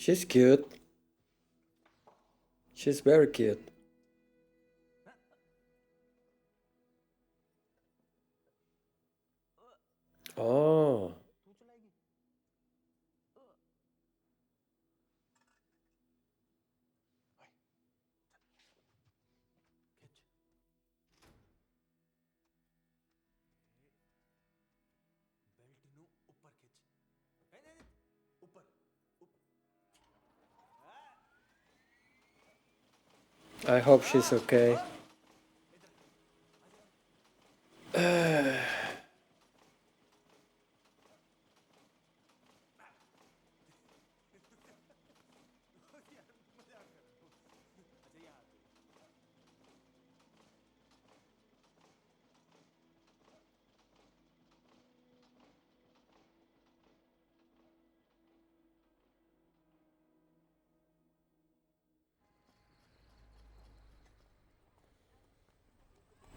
She's cute. She's very cute. Oh. I hope she's okay.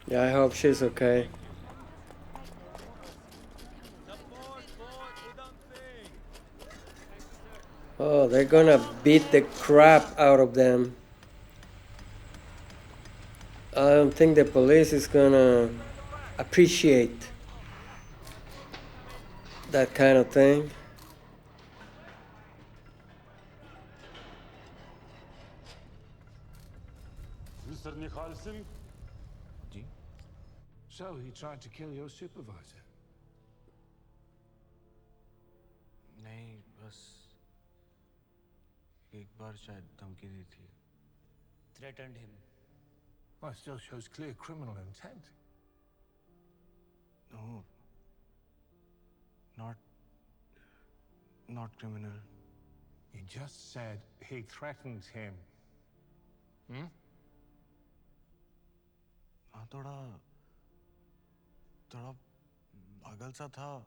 Yeah, I hope she's okay. Oh, they're gonna beat the crap out of them. I don't think the police is gonna appreciate that kind of thing. Mr. Nicholson? Ji? So he tried to kill your supervisor? नहीं, बस एक बार शायद धमकी दी थी. Threatened him. Well, it still shows clear criminal intent. No. Not criminal. You just said he threatened him. Hmm? हाँ, थोड़ा पागल सा था.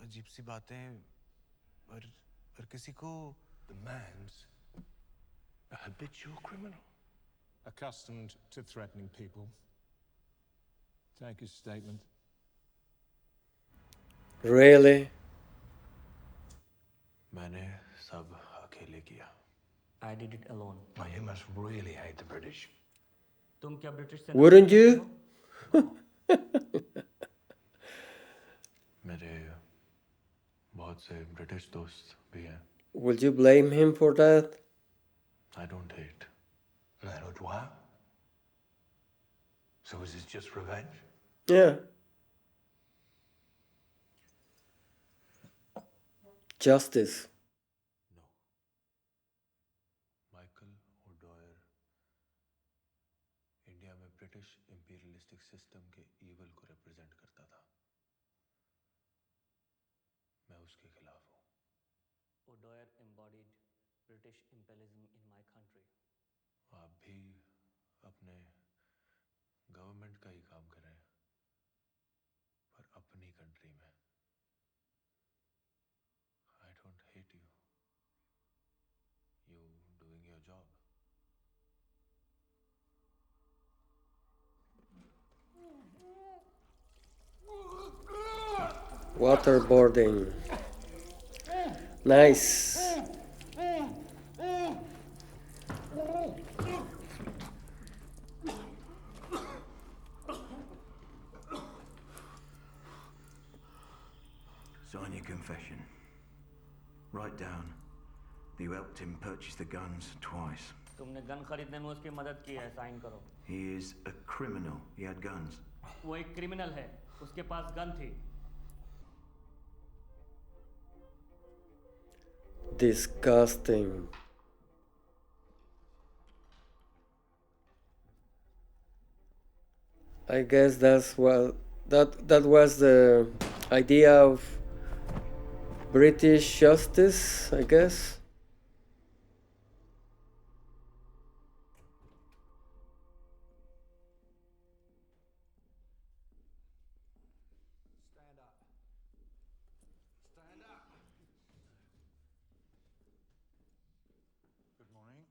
अजीब सी बातें. पर किसी को. The man's a habitual criminal. Accustomed to threatening people. Take his statement. Really? मैंने सब अकेले किया. I did it alone. Now you must really hate the British. तुम क्या ब्रिटिश से Wouldn't you? मेरे बहुत से ब्रिटिश दोस्त भी हैं. Would you blame him for that? I don't hate. Prelude UDHAM? So is this just revenge? Yeah. Justice. No. Michael O'Dwyer India में ब्रिटिश इंपीरियलिस्टिक सिस्टम के ईवल को रिप्रेजेंट करता था. मैं उसके खिलाफ हूँ. O'Dwyer embodied British imperialism in my country. आप भी अपने गवर्नमेंट का ही काम करें, पर अपनी कंट्री में. I don't hate you. You doing your job. Waterboarding. Nice. Sign your confession. Write down that you helped him purchase the guns twice. तुमने गन खरीदने में उसकी मदद की है, साइन करो. He is a criminal. He had guns. वो एक क्रिमिनल है, उसके पास गन थी. Disgusting. I guess that's what that was the idea of British justice, I guess. Stand up. Stand up. Good morning.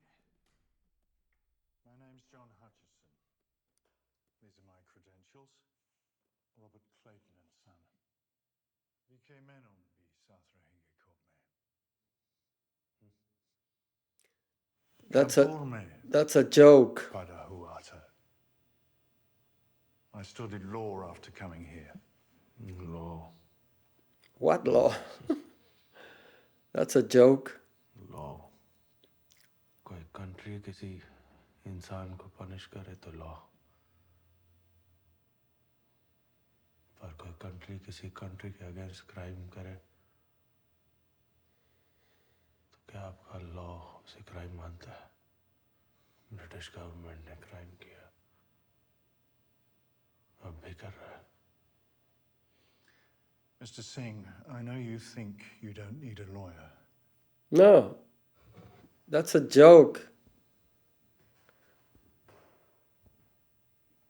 My name's John Hutchison. These are my credentials. Robert Clayton and Son. Vi che meno bi satra hinga kop me. That's a Conforme that's a joke. para huata. I studied law after coming here. Law. What law? That's a joke. Law. कोई country किसी इंसान को punish करे तो law. पर कोई country किसी country के against crime करे तो क्या आपका law उसे crime मानता है? British government ने crime किया. अब भी कर रहा है. Mr. Singh, I know you think you don't need a lawyer. No. That's a joke.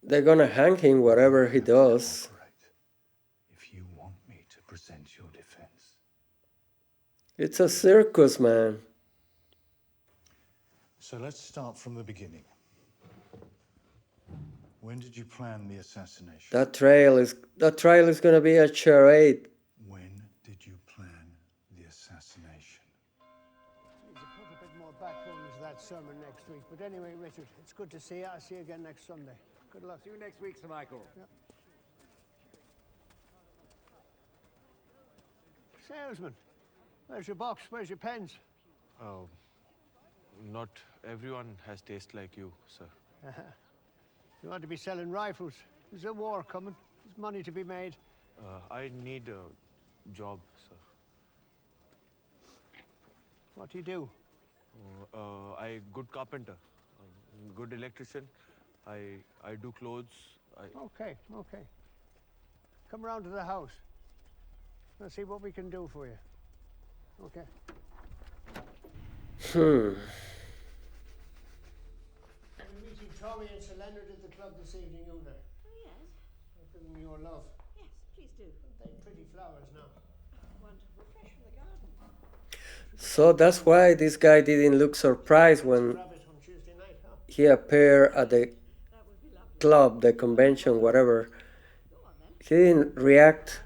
They're gonna hang him whatever he does. Cooperate if you want me to present your defense. It's a circus, man. So let's start from the beginning. When did you plan the assassination? That trial is gonna be a charade. When did you plan the assassination? Need to put a bit more backbone into that sermon next week. But anyway, Richard, it's good to see you. I'll see you again next Sunday. Good luck. See you next week, Sir Michael. Yep. Salesman, where's your box? Where's your pens? Oh, not everyone has taste like you, sir. You want to be selling rifles. There's a war coming. There's money to be made. I need a job, sir. What do you do? I good carpenter, good electrician. I do clothes. Okay. Come round to the house. Let's see what we can do for you. Okay. Hmm. I'm meeting Tommy and Sir Leonard at the club this evening, Una. Oh, yes. I'll give them your love. Yes, please do. They're pretty flowers now. Wonderful. Fresh from the garden. So that's why this guy didn't look surprised when Rabbit on Tuesday night, huh? he appeared at the That would be lovely. club, the convention, whatever. Go on then. He didn't react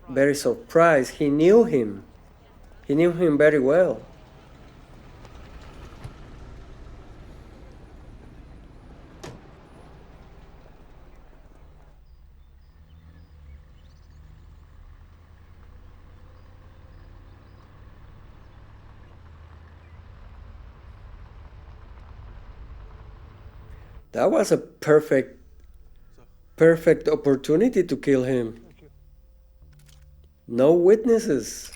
very surprised. He knew him. He knew him very well. That was a perfect opportunity to kill him. No witnesses.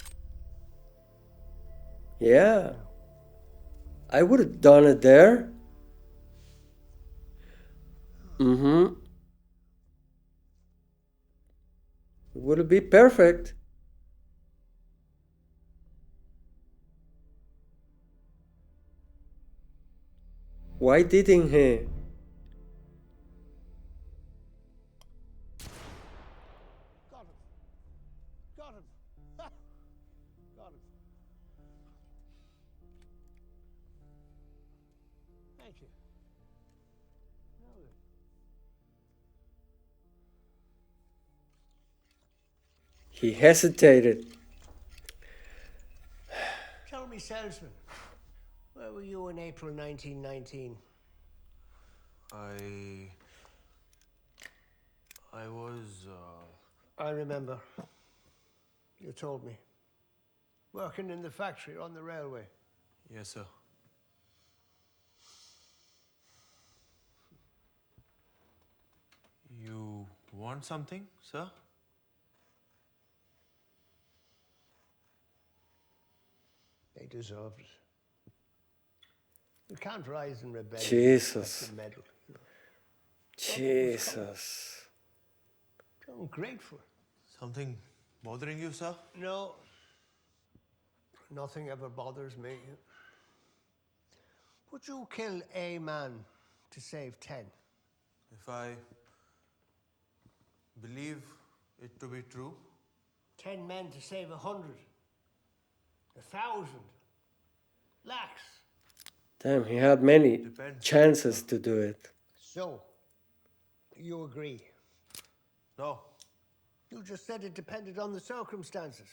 Yeah. I would have done it there. Mm-hmm. Would it be perfect? Why didn't he? Got him. Got him. Ha! Got him. Thank you. Now then. He hesitated. Tell me, salesman, where were you in April 1919? I was. I remember. You told me. Working in the factory on the railway. Yes, sir. You want something, sir? They deserved it. You can't rise in rebellion. Jesus. That's the medal. You know. Jesus. So ungrateful. Something bothering you, sir? No. Nothing ever bothers me. Would you kill a man to save 10? If I believe it to be true, 10 men to save 100. 1,000. Lakhs. Damn, he had many Depends. chances to do it. So, you agree? no. You just said it depended on the circumstances.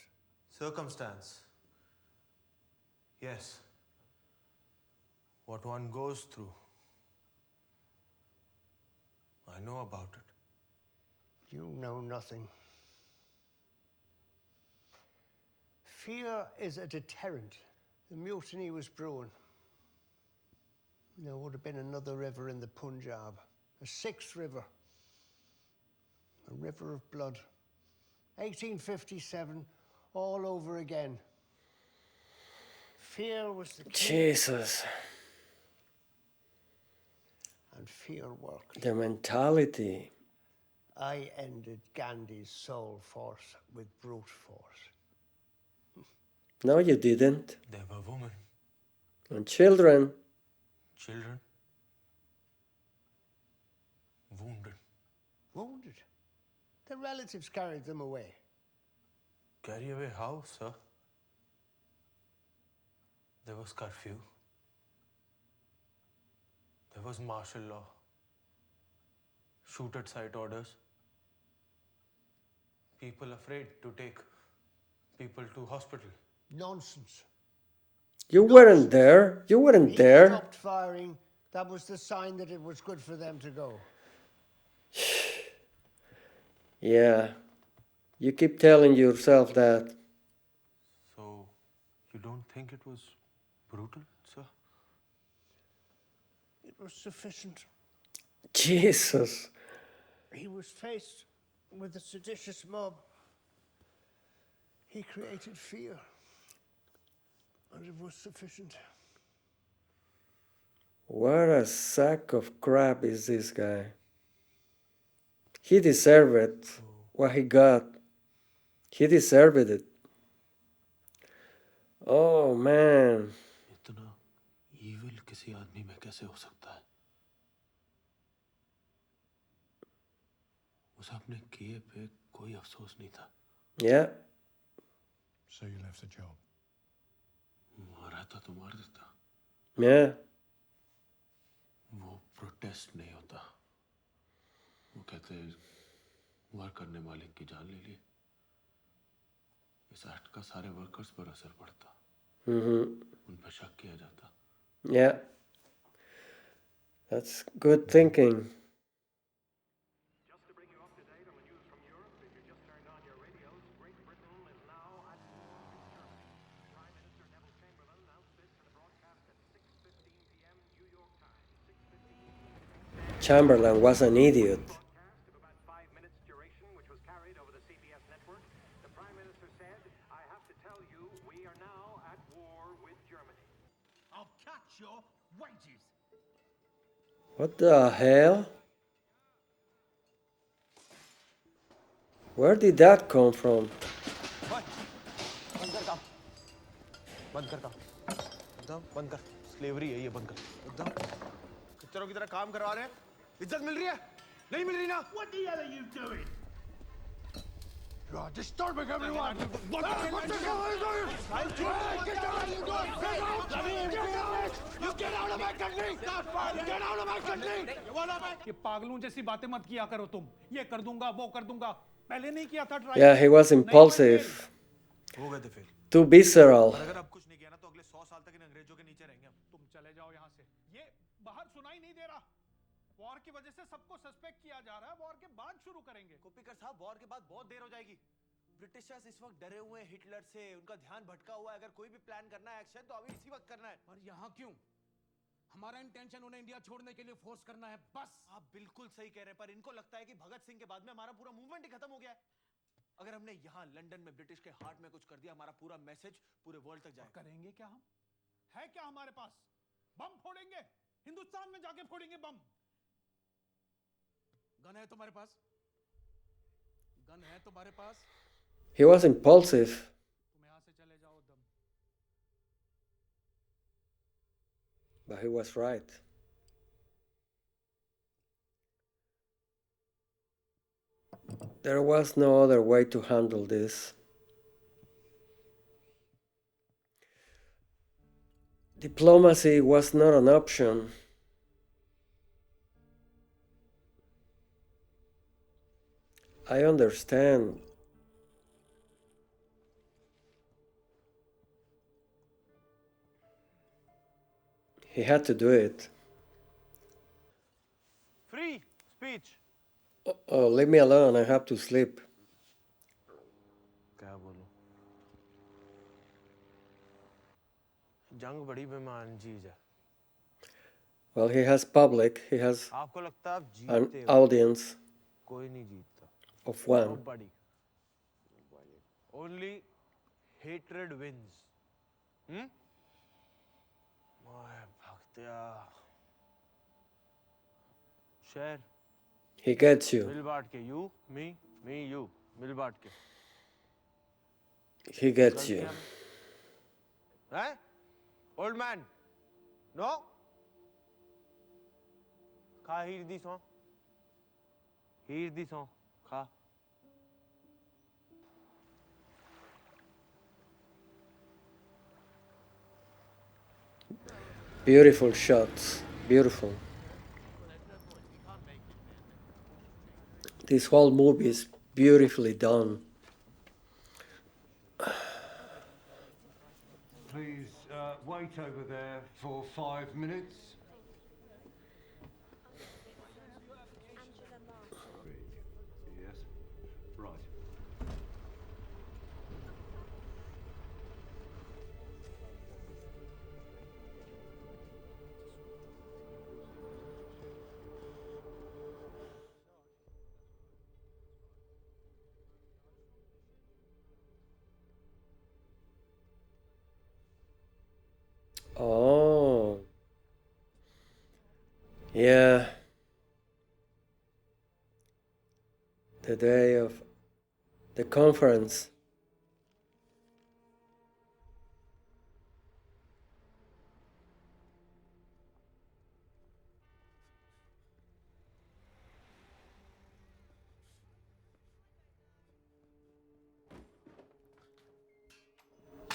Circumstance. Yes. what one goes through. I know about it. You know nothing. Fear is a deterrent. The mutiny was brewing. There would have been another river in the Punjab, a sixth river, a river of blood. 1857, all over again. Fear was the key, Jesus. and fear worked. The mentality. I ended Gandhi's soul force with brute force. No, you didn't. There were women, And children. children, wounded. Wounded. Their relatives carried them away. Carry away how, sir? There was curfew. There was martial law. Shoot at sight orders. People afraid to take people to hospital. Nonsense. You weren't there. You weren't He there. stopped firing. That was the sign that it was good for them to go. Yeah. You keep telling yourself that. So, you don't think it was brutal, sir? It was sufficient. Jesus. He was faced with a seditious mob. He created fear. And it was sufficient. What a sack of crap is this guy. He deserved it. What he got. He deserved it. Oh man. इतना evil किसी आदमी में कैसे हो सकता है? उसे अपने किए पे कोई अफसोस नहीं था. Yeah. So you left the job. मारा था तो मार देता. Yeah. वो प्रोटेस्ट नहीं होता. वो कहते वर्कर ने मालिक की जान ले ली. इस एक्ट का सारे वर्कर्स पर असर पड़ता. उन पर शक किया जाता. Yeah. That's good thinking. Just to bring you up to date on the news from Europe, if you just turned on your radios, Great Britain is now at war with Germany. Prime Minister Neville Chamberlain announced this in a broadcast at 6:15 p.m. New York time. 6:15. Chamberlain was an idiot. Broadcast of about 5 minutes duration, which was carried over the CBS network. The Prime Minister said, "I have to tell you, we are now at war with Germany." I'll cut your wages. What the hell? Where did that come from? बंद कर काम. बंद कर काम. एकदम बंद कर. Slavery है ये, बंद कर. एकदम कितनों की तरह काम करवा रहे हैं. इज्जत मिल रही है? नहीं मिल रही ना? What the hell are you doing? You are disturbing everyone! What the hell are you doing? You get out of my country! Get out of my country! ये पागलों जैसी बातें मत किया करो तुम. ये कर दूंगा, वो कर दूंगा. पहले नहीं किया था try. Yeah, he was impulsive. हो गए थे फेल. Too visceral. और अगर अब कुछ नहीं किया ना तो अगले 100 साल तक इन अंग्रेजों के नीचे रहेंगे हम. तुम चले जाओ यहाँ से. ये बाहर सुनाई नहीं दे रहा. वॉर की वजह से सबको सस्पेक्ट किया जा रहा है. वॉर के बाद शुरू करेंगे. कोपिकर साहब, वॉर के बाद बहुत देर हो जाएगी. ब्रिटिशर्स इस वक्त डरे हुए हैं हिटलर से. उनका ध्यान भटका हुआ है. अगर कोई भी प्लान करना है एक्शन तो अभी इसी वक्त करना है. और यहाँ क्यों? हमारा इंटेंशन उन्हें इंडिया छोड़ने के लिए फोर्स करना है, बस. आप बिल्कुल सही कह रहे हैं, पर इनको लगता है कि भगत सिंह के बाद में हमारा पूरा मूवमेंट ही खत्म हो गया है. अगर हमने यहाँ लंदन में ब्रिटिश के हार्ट में कुछ कर दिया, हमारा पूरा मैसेज पूरे वर्ल्ड तक जाएगा. करेंगे क्या हम? है क्या हमारे पास? बम फोड़ेंगे. हिंदुस्तान में जाके फोड़ेंगे बम. गन है तुम्हारे पास? गन है तुम्हारे पास? He was impulsive. तुम यहाँ से चले जाओ उद्धम. But he was right. There was no other way to handle this. Diplomacy was not an option. I understand. He had to do it. Free speech. Oh, leave me alone. I have to sleep. क्या बोलूं? जंग बड़ी बेमान चीज है. Well, he has public. He has आपको लगता है आप an जीतते हो? audience कोई नहीं जीतता. of one. Nobody. Only hatred wins. मैं भक्तिया. Share. He gets you. मिल बांट के. You, me, you. मिल बांट के. He gets you. हैं? Old man. No? खा हीर दी सौ. हीर दी सौ. खा. Beautiful shots. Beautiful. This whole movie is beautifully done. Please wait over there for 5 minutes. Yes. Right. Oh. Yeah. The day of the conference.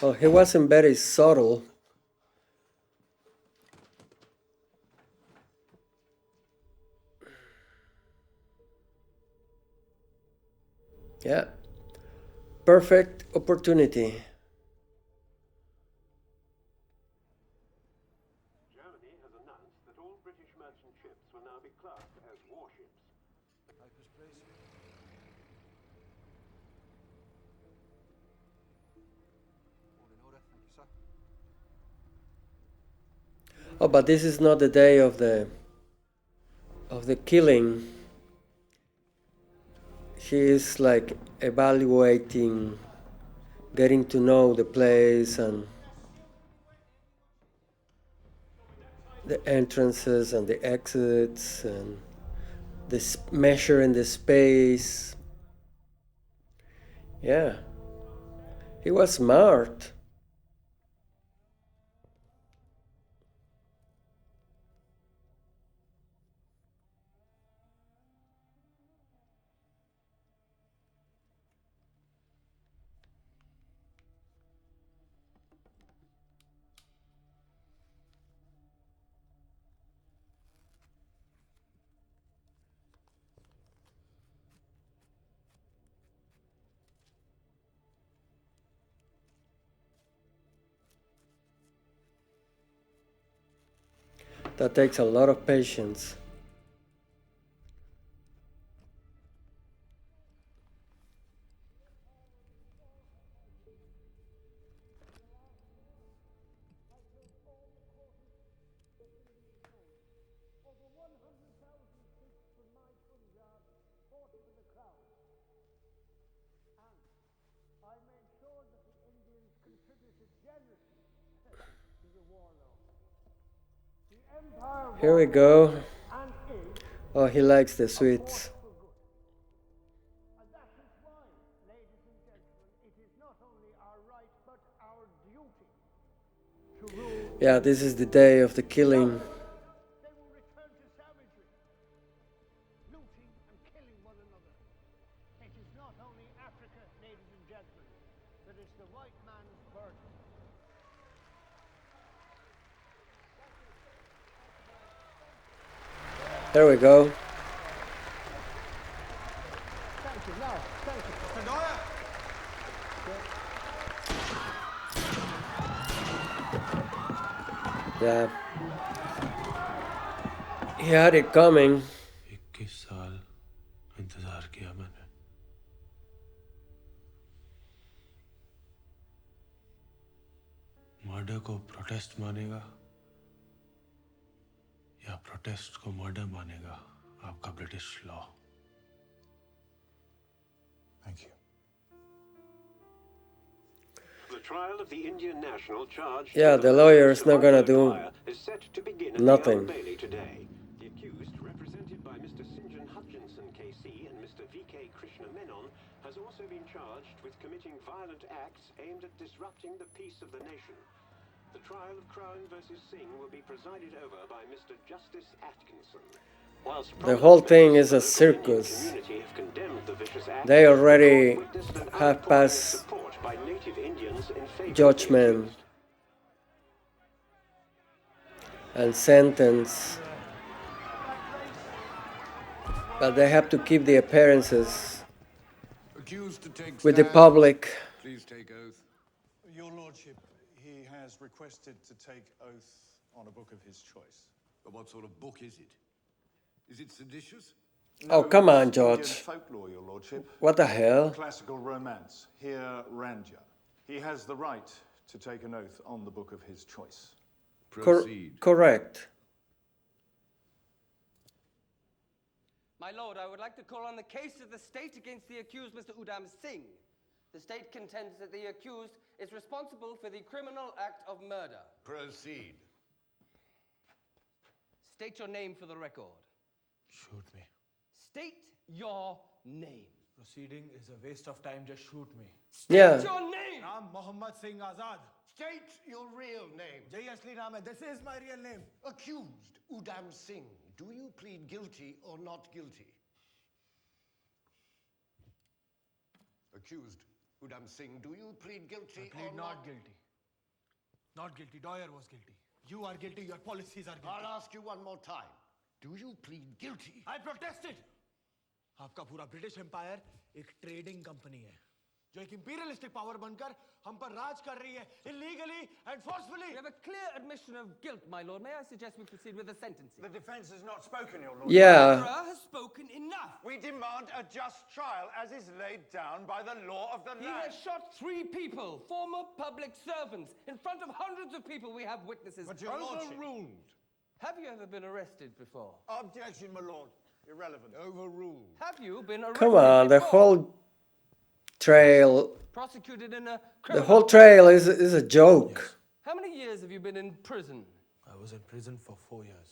Well, he wasn't very subtle. Yeah. Perfect opportunity. Germany has announced that all British merchant ships will now be classed as warships. Papers, please. All in order, thank you, sir. Oh, but this is not the day of the killing. He is like evaluating, getting to know the place and the entrances and the exits and this measuring the space. Yeah, he was smart. That takes a lot of patience. I made sure that the Indians contributed generously to the war loan. The empire Here we go. and is Oh, he likes the sweets. for good. And that is why, ladies and gentlemen, it is not only our right but our duty to rule. Yeah, this is the day of the killing. They will return to savagery, looting and killing one another. It is not only Africa, ladies and gentlemen, that is the white man's burden. There we go. Thank you. Now, thank you. Yeah, He had it coming. 21 साल इंतजार किया मैंने. Murder को protest मानेगा या protest को murder मानेगा आपका British law. Thank you. The trial of the Indian national charged Yeah, the lawyer's not gonna do is set to begin at nothing. the Old Bailey today. The accused, represented by Mr. St. John Hutchinson KC and Mr. V.K. Krishna Menon, has also been charged with committing violent acts aimed at disrupting the peace of the nation. The trial of Crown versus Singh will be presided over by Mr. Justice Atkinson. The whole thing is a circus. They already have passed judgment and sentence, but they have to keep the appearances Accused to take with the stand. public. Please take oath. Your Lordship, he has requested to take oath on a book of his choice. But what sort of book is it? Is it seditious? Oh, come on, it's George. Indian folklore, Your Lordship. What the hell? Classical romance. Here, Ranja. He has the right to take an oath on the book of his choice. Proceed. Correct. My lord, I would like to call on the case of the state against the accused, Mr. Udham Singh. The state contends that the accused is responsible for the criminal act of murder. Proceed. State your name for the record. Shoot me. State your name. Proceeding is a waste of time. Just shoot me. Yeah. State your name. Naam Mohammad Singh Azad. State your real name. Jai Asli naam hai. This is my real name. Accused, Udham Singh, do you plead guilty or not guilty? Accused, Udham Singh, do you plead guilty I plead or not guilty. Not guilty. Dwyer was guilty. You are guilty. Your policies are guilty. I'll ask you one more time. Do you plead guilty? I protested. आपका पूरा British empire एक trading company है जो एक imperialistic power बनकर हम पर राज कर रही है illegally and forcefully. We have a clear admission of guilt, my lord. May I suggest we proceed with the sentencing? The defense has not spoken, Your Lordship. Yeah. Murderer has spoken enough. We demand a just trial as is laid down by the law of the He land. has shot 3 people, former public servants, in front of hundreds of people. We have witnesses. But Your Lordship. Overruled. Have you ever been arrested before? Objection, my lord. Irrelevant. Overruled. Have you been arrested Come on, the before? whole trail, Prosecuted in a the criminal whole trail is a joke. How many years have you been in prison? I was in prison for 4 years,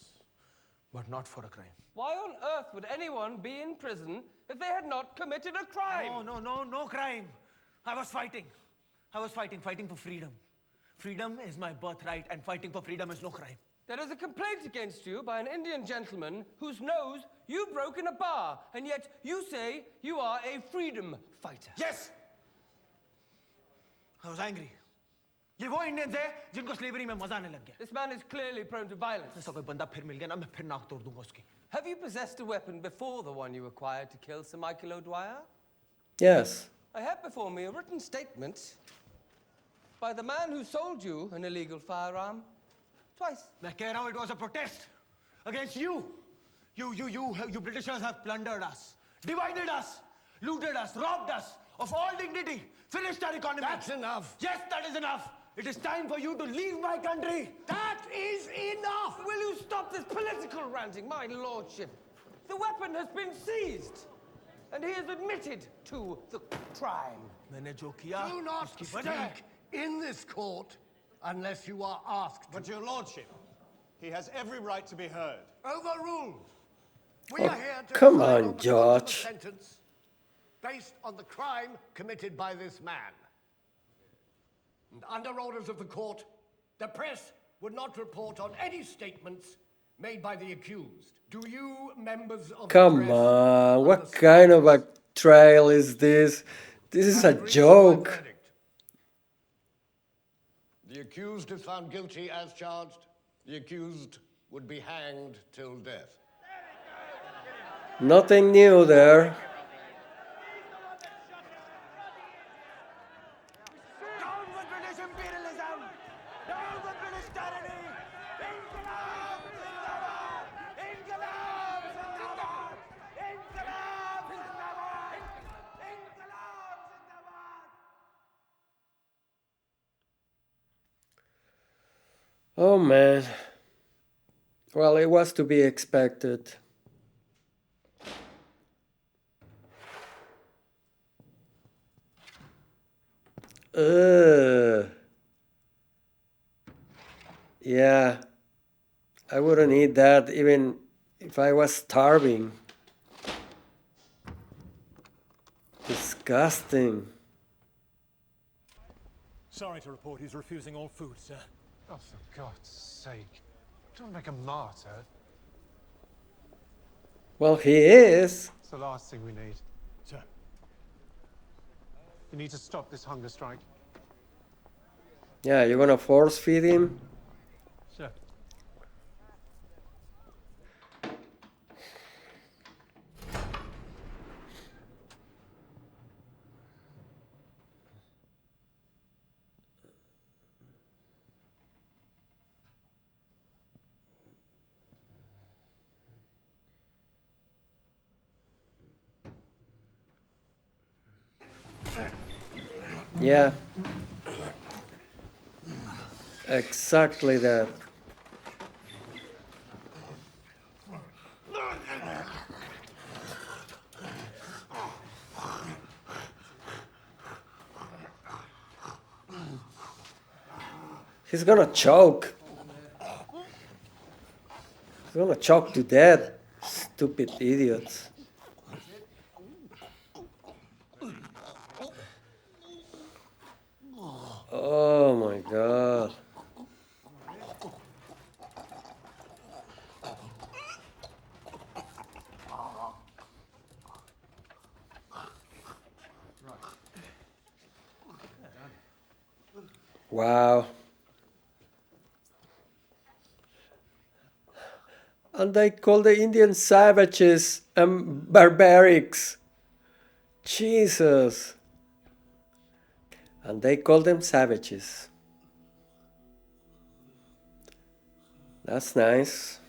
but not for a crime. Why on earth would anyone be in prison if they had not committed a crime? No crime. I was fighting. Fighting for freedom. Freedom is my birthright, and fighting for freedom is no crime. There is a complaint against you by an Indian gentleman whose nose you broke in a bar, and yet you say you are a freedom fighter. Yes! I was angry. ये वो Indians है जिनको slavery में मजा आने लग गया. This man is clearly prone to violence. ऐसा कोई बंदा फिर मिल गया ना मैं फिर नाक तोड़ दूंगा उसकी. Have you possessed a weapon before the one you acquired to kill Sir Michael O'Dwyer? Yes. I have before me a written statement by the man who sold you an illegal firearm twice. मैं कह रहा हूँ it was a protest against you. You Britishers have plundered us, divided us, looted us, robbed us of all dignity, finished our economy. That's enough. Yes, that is enough. It is time for you to leave my country. That is enough! Will you stop this political ranting, my lordship? The weapon has been seized, and he has admitted to the crime. मैंने जो किया Do not उसकी speak वजह है. in this court unless you are asked. But Your Lordship, he has every right to be heard. Overruled. We Oh, are here to come decide on, the George. sentence based on the crime committed by this man. And under orders of the court, the press would not report on any statements made by the accused. Do you, members of the Come press, on, what kind of a trial is this? This is a agree with my joke. verdict? The accused is found guilty as charged. The accused would be hanged till death. Nothing new there. Down with British imperialism! Down with British tyranny! Inqilab Zindabad! Inqilab Oh man. Well, it was to be expected. Yeah, I wouldn't eat that even if I was starving. Disgusting. Sorry to report he's refusing all food, sir. Oh, for God's sake. Don't make a martyr. Well, he is. It's the last thing we need. Sir. You need to stop this hunger strike. Yeah, you're gonna force feed him? Sir. Yeah. Exactly that. He's gonna choke. He's gonna choke to death. Stupid idiots. Oh my god. Wow. And they call the Indians savages and barbarics. Jesus. And they call them savages. That's nice.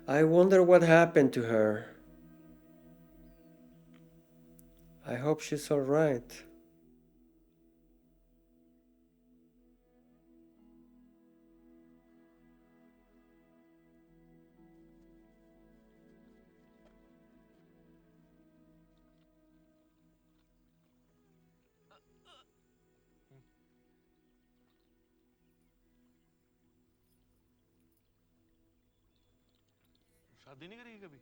I wonder what happened to her. I hope she's all right. शादी नहीं करेगी कभी?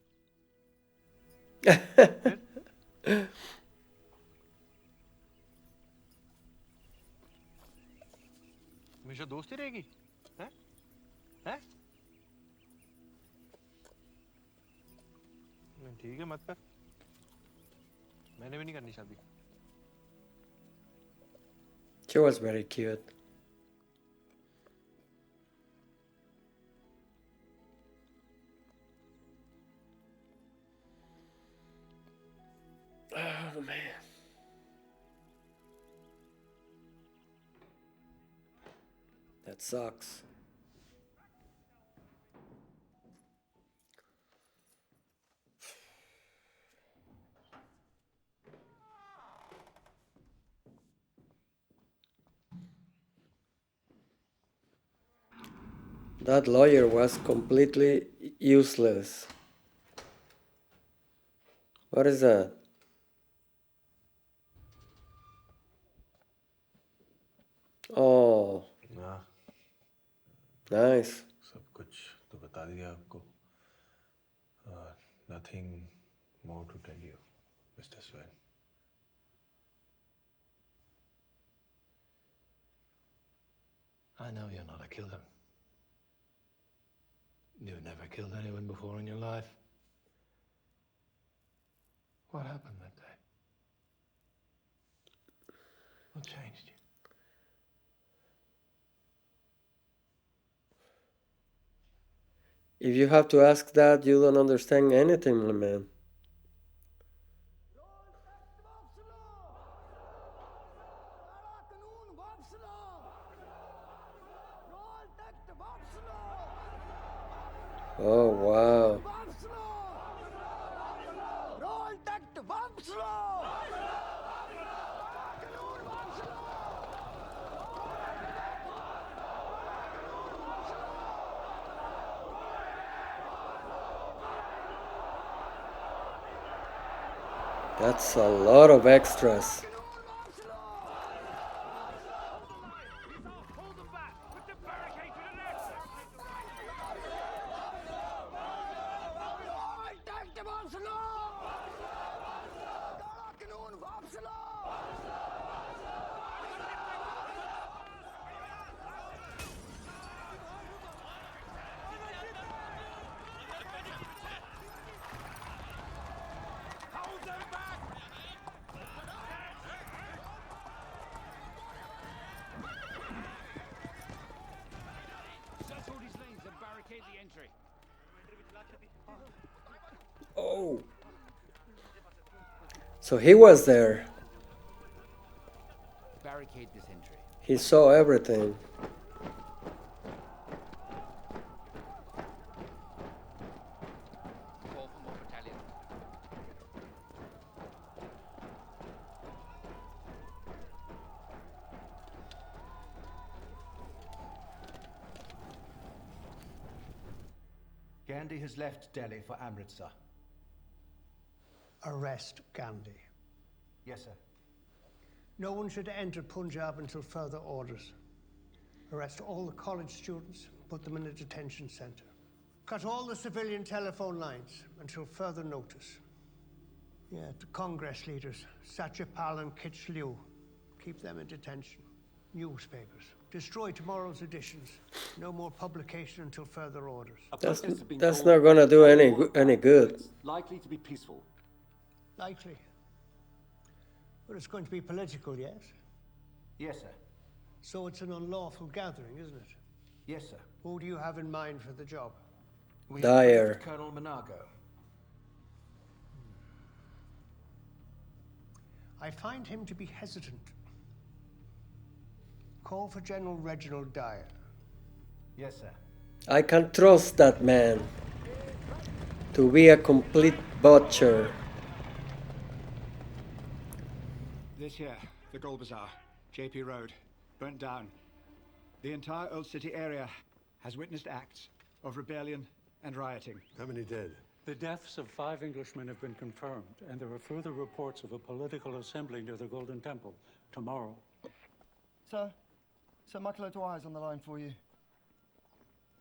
हमेशा दोस्ती रहेगी? हैं? हैं? ठीक है मत कर। मैंने भी नहीं करनी शादी। She was very cute. Oh man. That sucks. That lawyer was completely useless. What is that? Oh, ना nice. सब कुछ तो बता दिया आपको। Nothing more to tell you, Mr. Swen. I know you're not a killer. You've never killed anyone before in your life. What happened that day? What changed you? If you have to ask that, you don't understand anything, my man. Oh, wow. That's a lot of extras. Oh. So he was there. Barricade this entry. He saw everything. Call for more battalions. Gandhi has left Delhi for Amritsar. Arrest Gandhi. Yes, sir. No one should enter Punjab until further orders. Arrest all the college students, put them in a detention center. Cut all the civilian telephone lines until further notice. Yeah, the Congress leaders, Satyapal and Kichliu, keep them in detention. Newspapers, destroy tomorrow's editions. No more publication until further orders. That's not gonna do any good. It's likely to be peaceful. Likely. But it's going to be political, yes? Yes, sir. So it's an unlawful gathering, isn't it? Yes, sir. Who do you have in mind for the job? We Dyer. have Colonel Monago. I find him to be hesitant. Call for General Reginald Dyer. Yes, sir. I can't trust that man to be a complete butcher. This here, the Gold Bazaar, JP Road, burnt down. The entire Old City area has witnessed acts of rebellion and rioting. How many dead? The deaths of 5 Englishmen have been confirmed, and there are further reports of a political assembly near the Golden Temple tomorrow. Sir, Sir Michael O'Dwyer's on the line for you.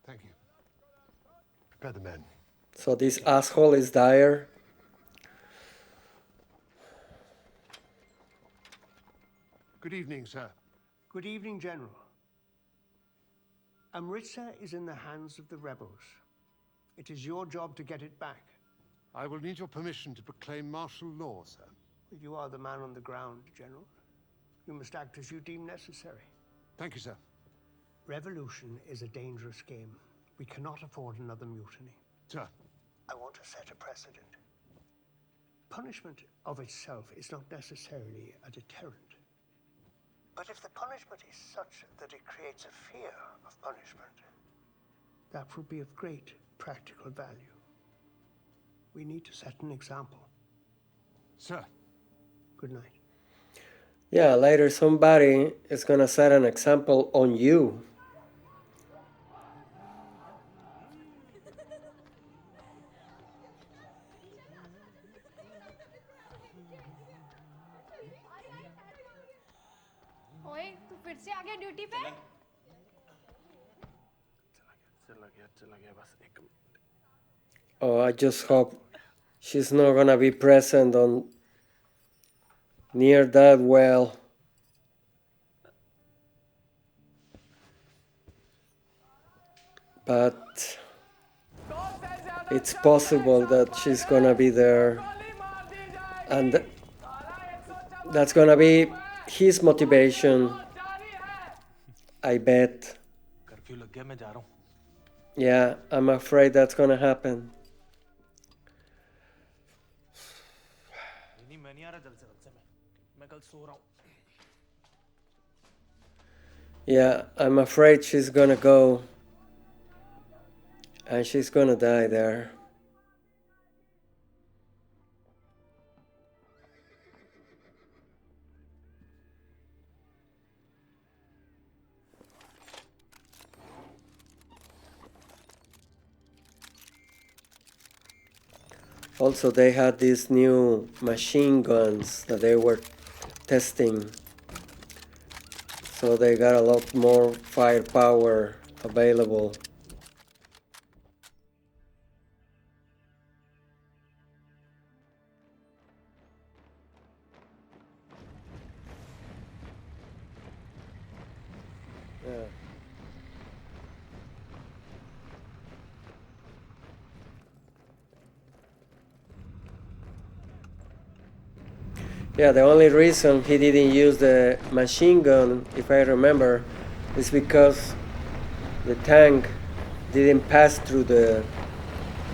Thank you. Prepare the men. So this asshole is Dyer. Good evening, sir. Good evening, General. Amritsar is in the hands of the rebels. It is your job to get it back. I will need your permission to proclaim martial law, sir. You are the man on the ground, General. You must act as you deem necessary. Thank you, sir. Revolution is a dangerous game. We cannot afford another mutiny. Sir. I want to set a precedent. Punishment of itself is not necessarily a deterrent. But if the punishment is such that it creates a fear of punishment, that would be of great practical value. We need to set an example. Sir. Good night. Yeah, later somebody is gonna set an example on you. ओए तू फिर से आ गया duty पे? चला गया बस एक minute. Oh, I just hope she's not gonna be present on near that well. But it's possible that she's gonna be there, and that's gonna be his motivation, I bet. Curfew लग गया, मैं जा रहा हूँ. Yeah, I'm afraid that's gonna happen. नहीं, मैं नहीं आ रहा जल्द से मैं कल सो रहा हूँ. Yeah, I'm afraid she's gonna go. And she's gonna die there. Also, they had these new machine guns that they were testing. So they got a lot more firepower available. Yeah. Yeah, the only reason he didn't use the machine gun, if I remember, is because the tank didn't pass through the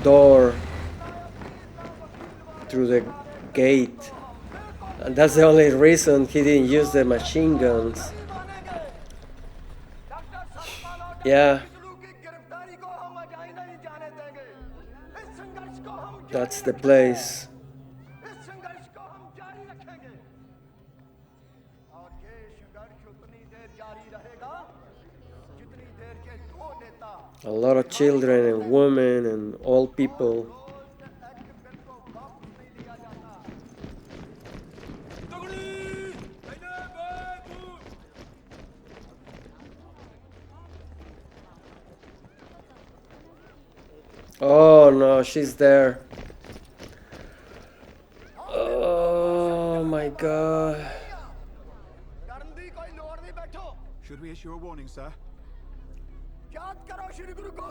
door, through the gate. And that's the only reason he didn't use the machine guns. Yeah. That's the place. A lot of children and women and old people. Oh no, she's there. Oh my god. Should we issue a warning, sir?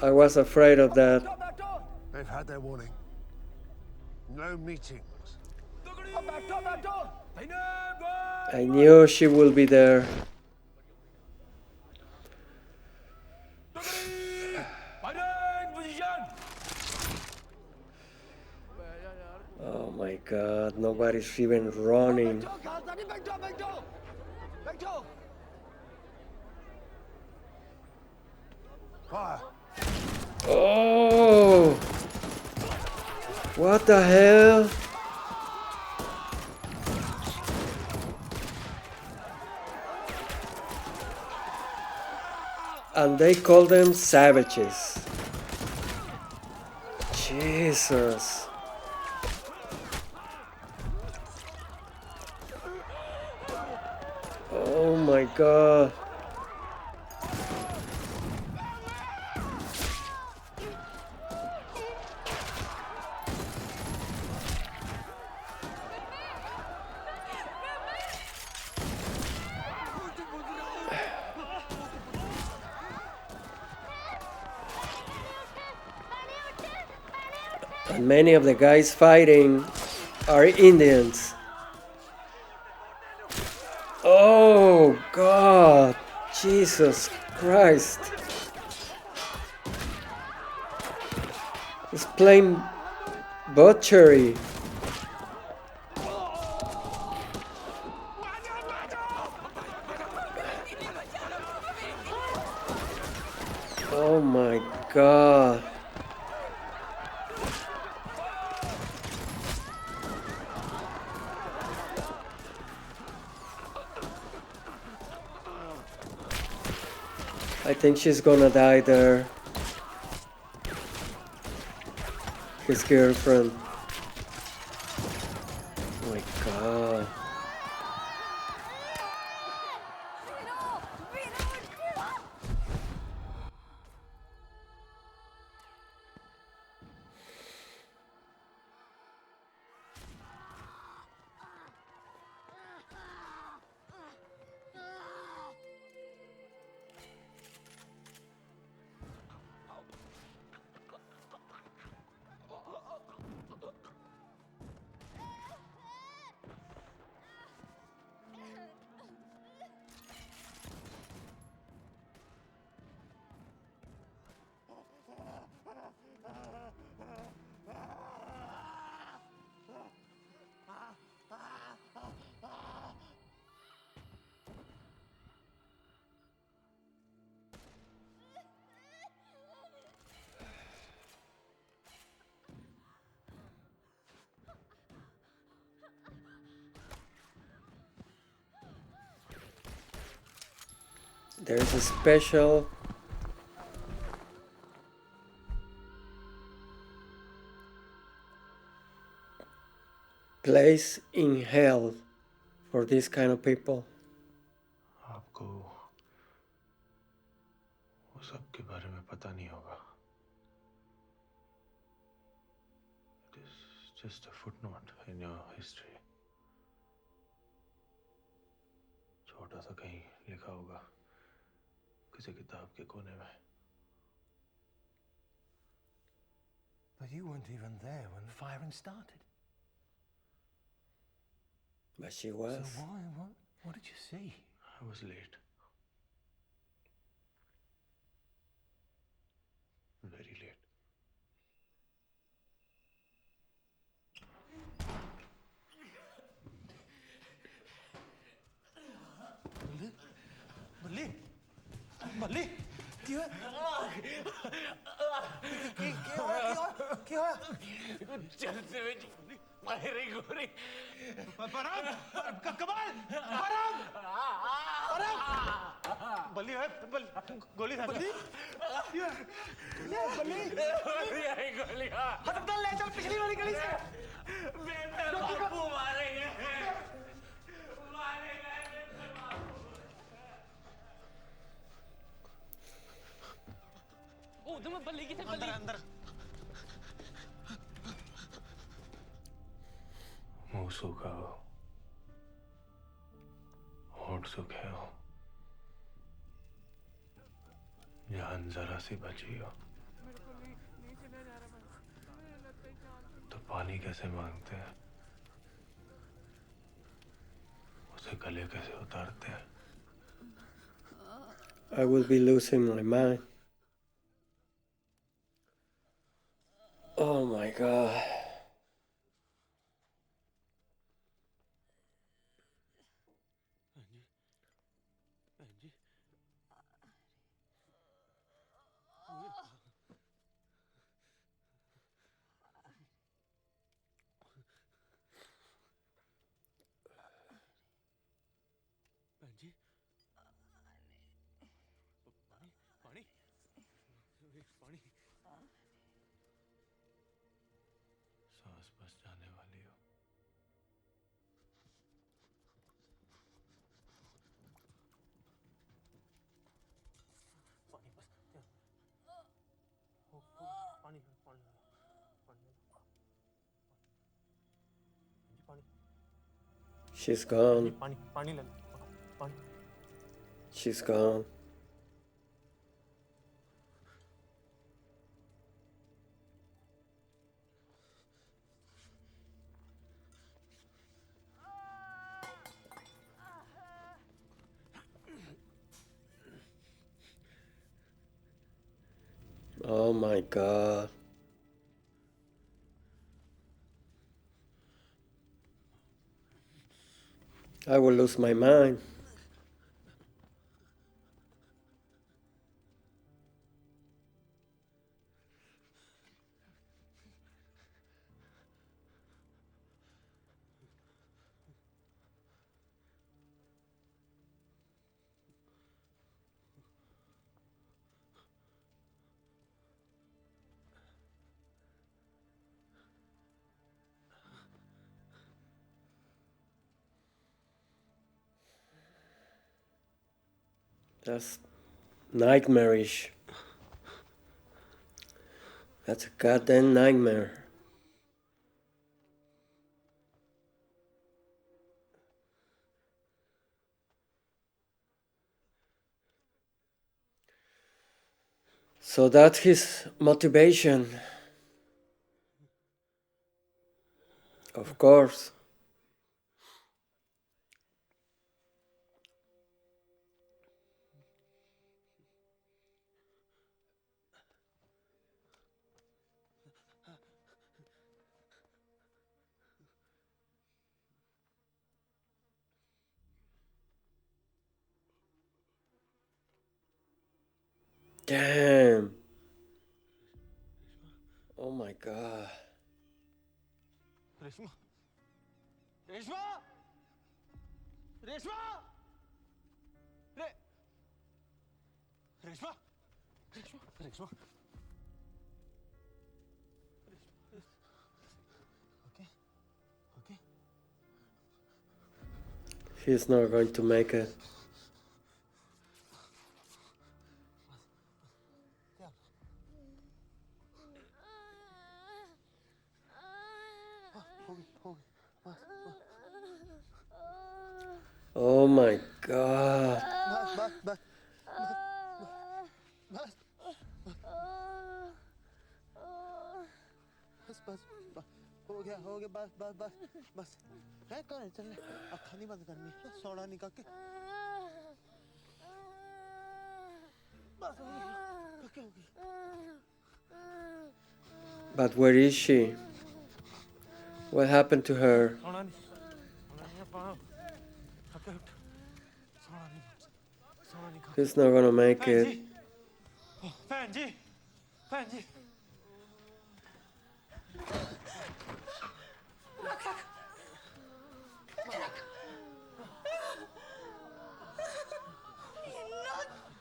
I was afraid of that. They've had their warning. No meetings. I knew she will be there. Oh my god, nobody's even running. Oh! What the hell? And they call them savages. Jesus. Oh my god. And many of the guys fighting are Indians. Oh God, Jesus Christ. It's plain butchery. Oh my God. I think she's gonna die there. His girlfriend. Oh my God. There's a special place in hell for this kind of people. आपको वो सब के बारे में पता नहीं होगा. It is just a footnote in your history. छोटा सा कहीं लिखा होगा किसी किताब के कोने में. But you weren't even there when the firing started. But she was. So why? What did you see? I was late. Very late. बल्ली बल्ली क्यों क्यों चलते हुए मारे गोरी परम कमाल परम बल्ली है गोली था बल्ली गोली आई गोली अस्पताल ले चल पिछली वाली गली से मेरे बापू मारेंगे उधम बल्ली की अंदर अंदर मुंह सूखा हो, होंठ सूखे हो, जान जरा सी बची हो, तो पानी कैसे मांगते हैं, उसे गले कैसे उतारते हैं. I will be losing my mind. Oh my God. सांस बस जाने वाली हो. She's gone. पानी ले पानी She's gone. Oh my God. I will lose my mind. That's nightmarish. That's a goddamn nightmare. So that's his motivation. Of course. Damn. Oh my God. Reshma Reshma Reshma Reshma Reshma Reshma okay okay He's not going to make it. Oh my God. हो गया बस बस बस बस है कौन चल अखा नहीं बंद करनी सोना नहीं काके बस हो गया काके हो गया But where is she? What happened to her? सोना नहीं पाओ काके उठ सोना नहीं He's not gonna make it. बहन जी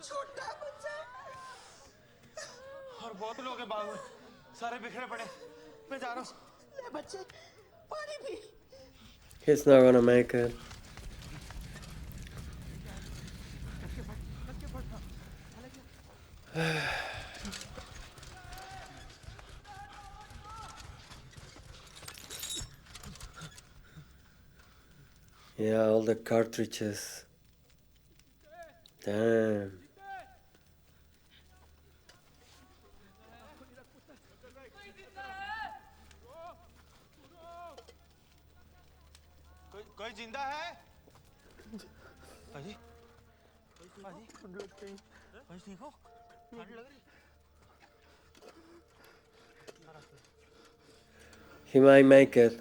छोटा बच्चा और बहुत लोग हैं बाग में सारे बिखरे पड़े मैं जा रहा हूँ ले बच्चे पानी P He's not gonna make it. Yeah, all the cartridges. Damn. कोई जिंदा है पाजी पाजी ठंड लग गई पाजी ठीक हो ठंड लग रही He might make it.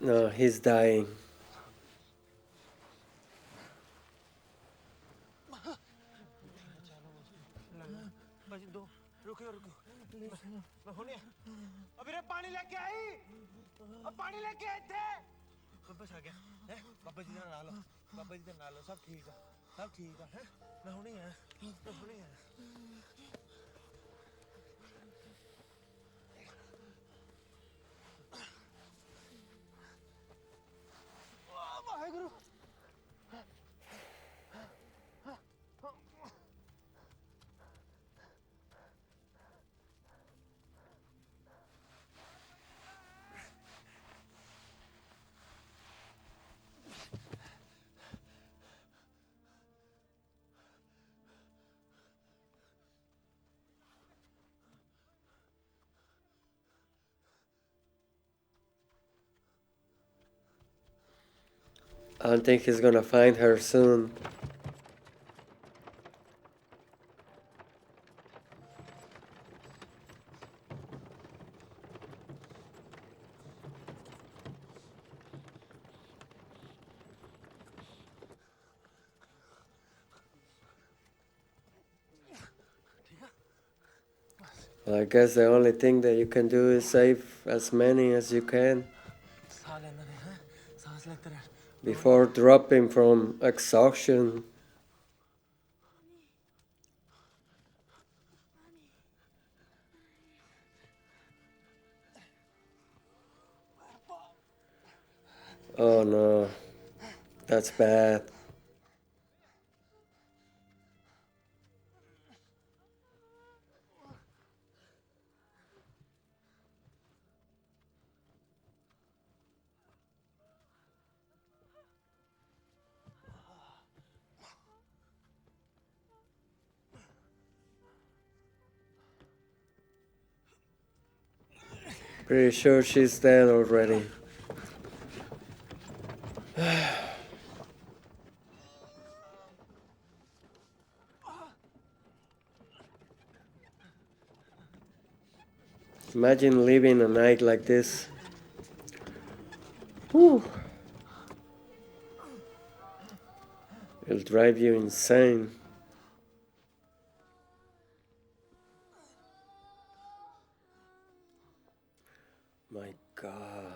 No, he's dying. मैं होने अभी रे पानी लेके आई अब पानी लेके आए थे बस आ गया है बाबा जी नहा लो सब ठीक है मैं होने आया Waheguru I don't think he's gonna find her soon. Well, I guess the only thing that you can do is save as many as you can before dropping from exhaustion. Oh no, that's bad. Pretty sure she's dead already. Imagine living a night like this. Whew. It'll drive you insane. My God.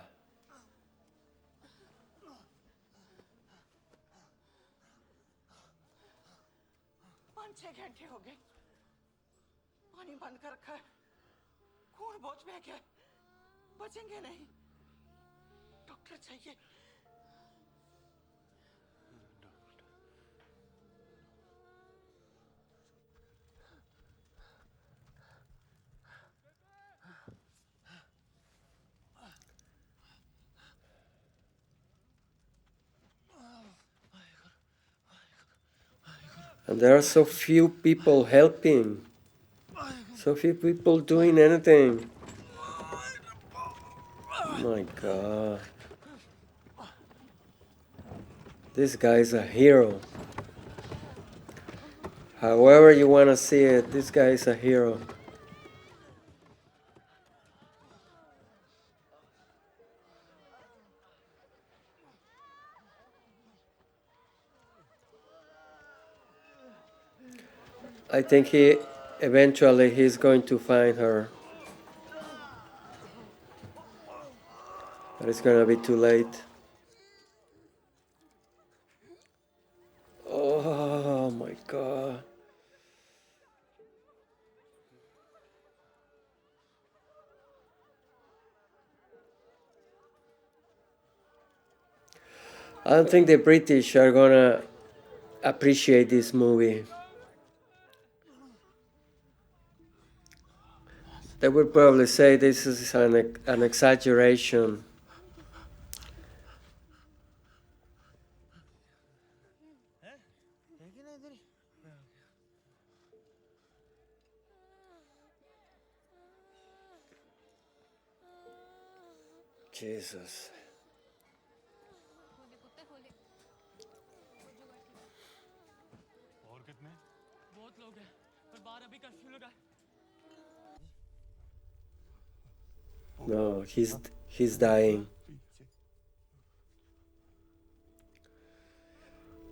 5-6 घंटे हो गए पानी बंद कर रखा है खून बहुत बह गया बचेंगे नहीं डॉक्टर चाहिए And there are so few people helping. So few people doing anything. My God. This guy is a hero. However you want to see it, this guy is a hero. I think eventually he's going to find her. But it's gonna be too late. Oh my God. I don't think the British are gonna appreciate this movie. They would probably say this is an exaggeration. Jesus. और कितने बहुत लोग हैं पर बाहर अभी curfew लगा No, he's dying.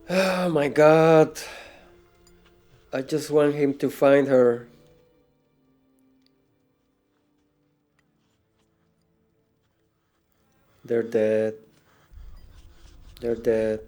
Oh my God. I just want him to find her. They're dead. They're dead.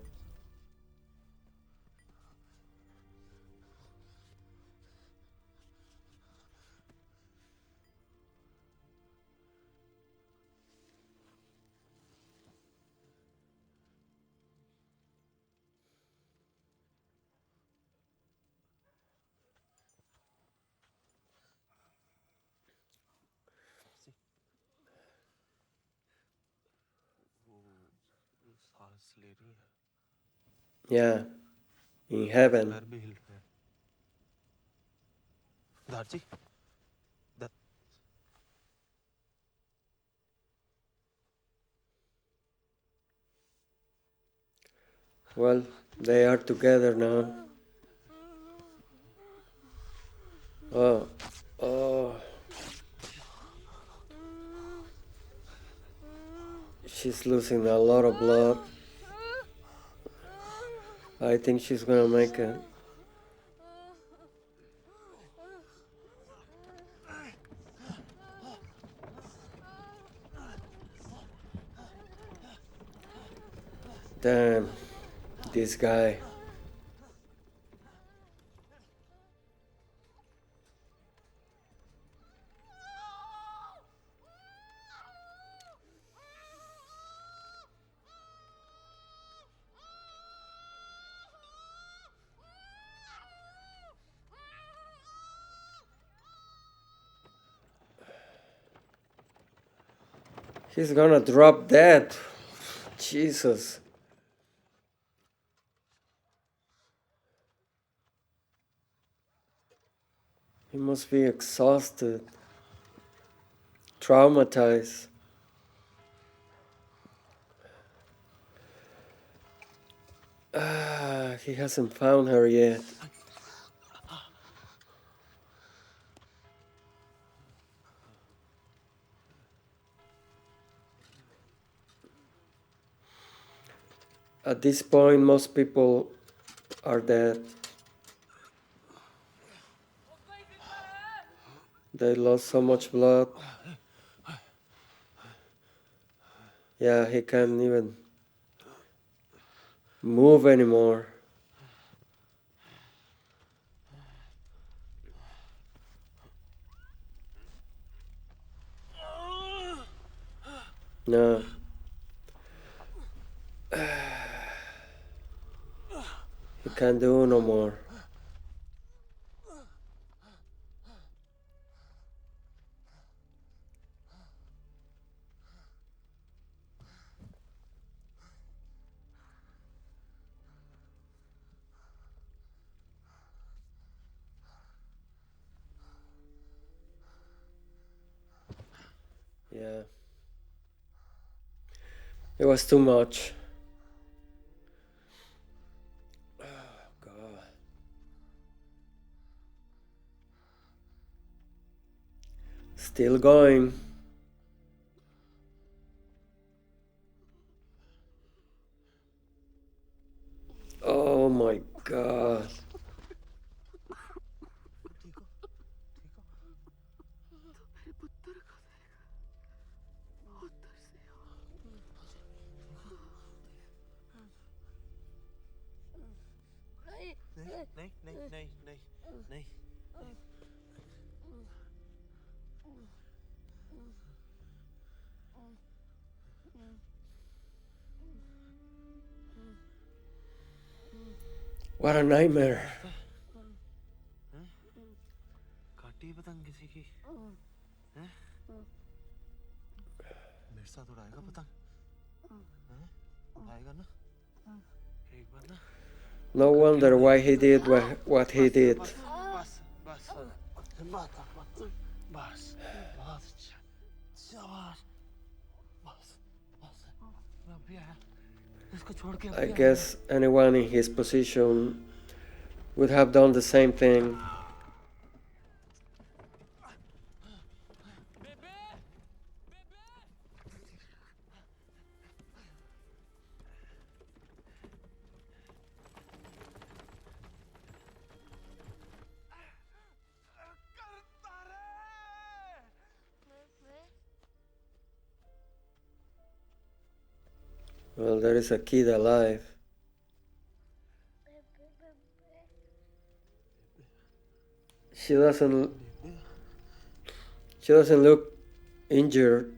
सांस ले रही है Yeah, in heaven. पैर भी हिल रहे हैं दादी Well, they are together now. Oh, oh. She's losing a lot of blood. I think she's gonna make it. Damn, this guy. He's gonna drop dead. Jesus. He must be exhausted, traumatized. He hasn't found her yet. At this point, most people are dead. They lost so much blood. Yeah, he can't even. move anymore. No. He can't do no more. Yeah. It was too much. Oh, God. Still going. Oh my God. नहीं नहीं नहीं नहीं नहीं What a nightmare. काटी पतंग किसी की हैं मेरे साथ उड़ाएगा पतंग हैं उड़ाएगा ना एक बार ना No wonder why he did what he did. बस बस बस बस बहुत अच्छा शाबाश बस बस मैं अभी आया इसको छोड़ के I guess anyone in his position would have done the same thing. Well, there is a kid alive. She doesn't look injured.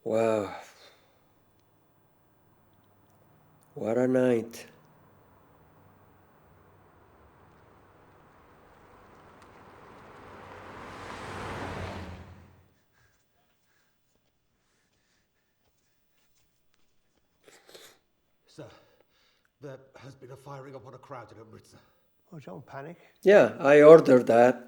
Wow. What a night. Sir, there has been a firing upon a crowd in Amritsar. Oh, don't panic. Yeah, I ordered that.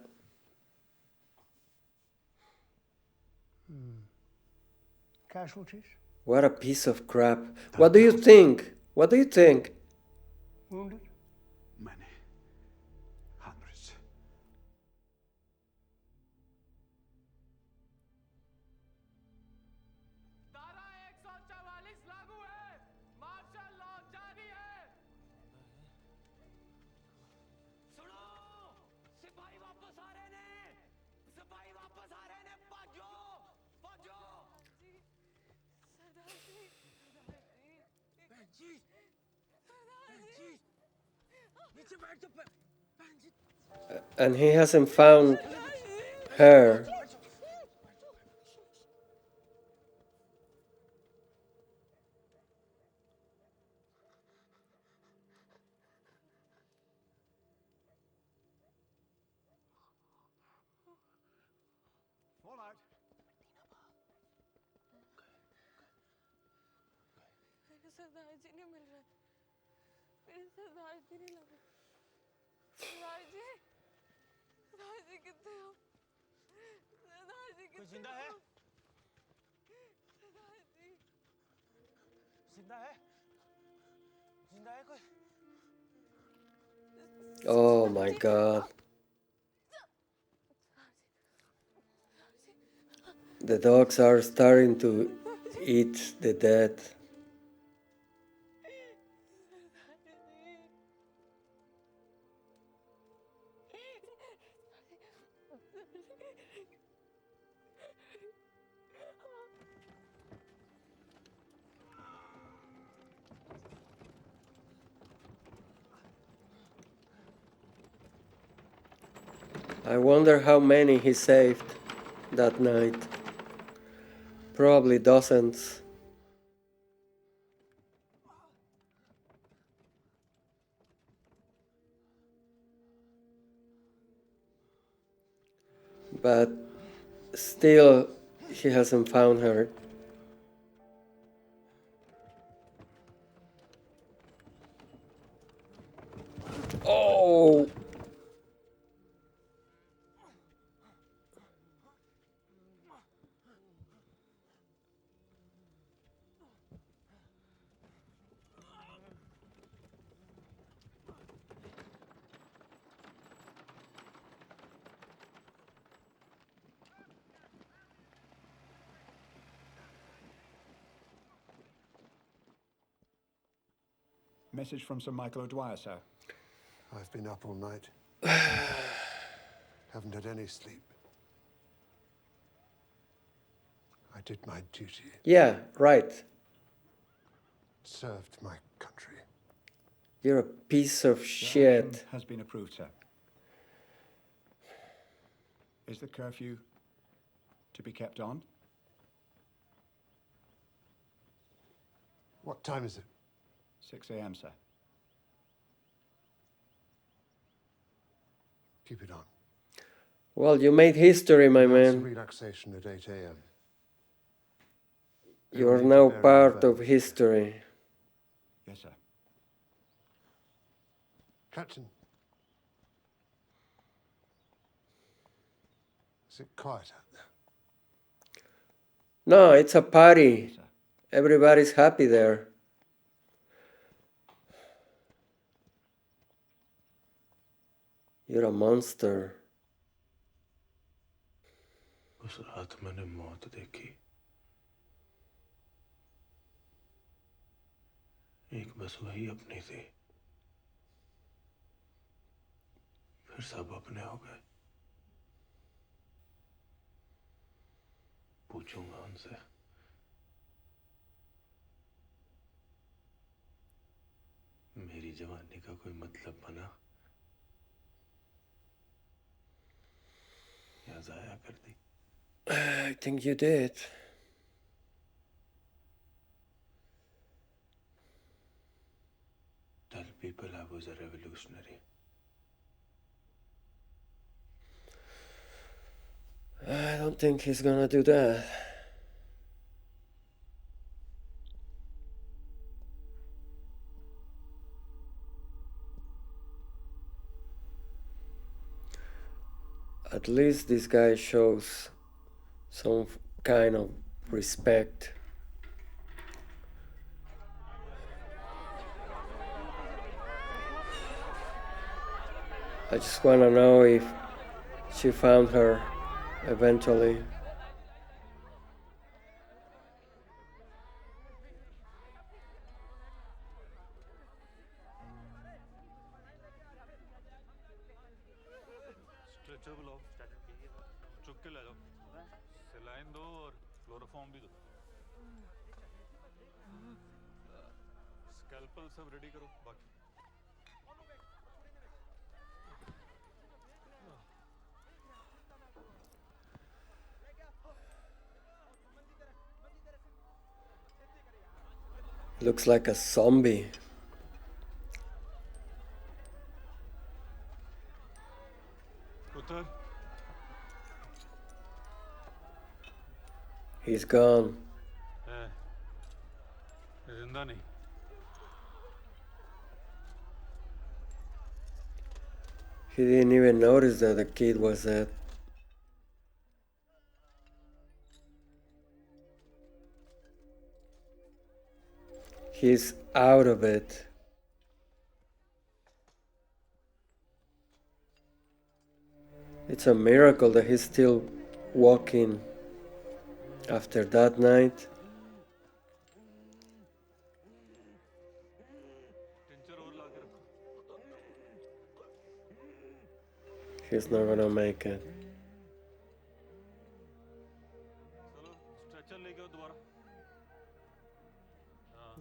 Casualties? What a piece of crap. What do you think? What do you think? Wounded? Many. Hundreds. And he hasn't found her. सरदार जी नहीं मिल रहे। मेरे सरदार जी नहीं लगे। सरदार जी कितने हो? सरदार जी कितने हो? जिंदा है? सरदार जी जिंदा है? जिंदा है कोई? Oh my God. The dogs are starting to eat the dead. I wonder how many he saved that night. Probably dozens. But still, he hasn't found her. Oh! Message from Sir Michael O'Dwyer, sir. I've been up all night. Haven't had any sleep. I did my duty. Yeah, right. Served my country. You're a piece of The shit. action has been approved, sir. Is the curfew to be kept on? What time is it? 6 a.m., sir. Keep it on. Well, you made history, my Announce man. relaxation at 8 a.m. You're now part of history. Yes, sir. Captain. Is it quiet out there? No, it's a party. Everybody's happy there. You're a monster. उस रात मैंने मौत देखी। एक बस वही अपनी थी। फिर सब अपने हो गए। पूछूंगा उनसे। मेरी जवानी का कोई मतलब बना या जाया कर दी? I think you did. Tell people I was a revolutionary. I don't think he's gonna do that. At least this guy shows some kind of respect. I just want to know if she found her eventually. Stretcher बुलाओ, चुक के ले जाओ, saline दो और chloroform भी दो। Scalpel सब रेडी करो, बाकी Looks like a zombie. उतर। He's gone. जिंदा नहीं। He didn't even notice that the kid was dead. He's out of it. It's a miracle that he's still walking after that night. He's not gonna make it.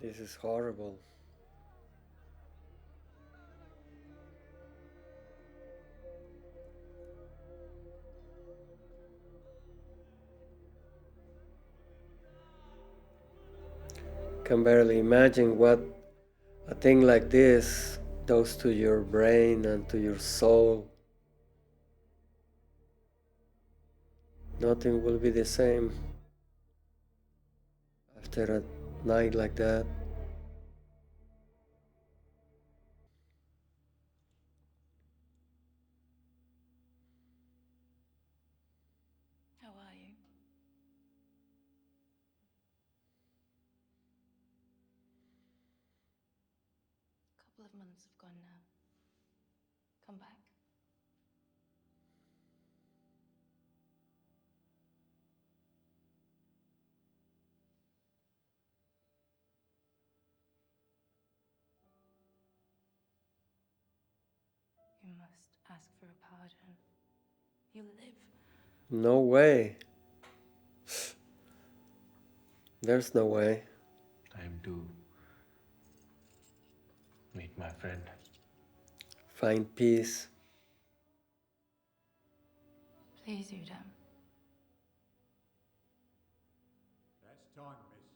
This is horrible. Can barely imagine what a thing like this does to your brain and to your soul. Nothing will be the same after a night like that. How are you? A couple of months have gone now. Come back. You must ask for a pardon. You live. No way. There's no way. Time to meet my friend. Find peace. Please, Udham. That's time, miss.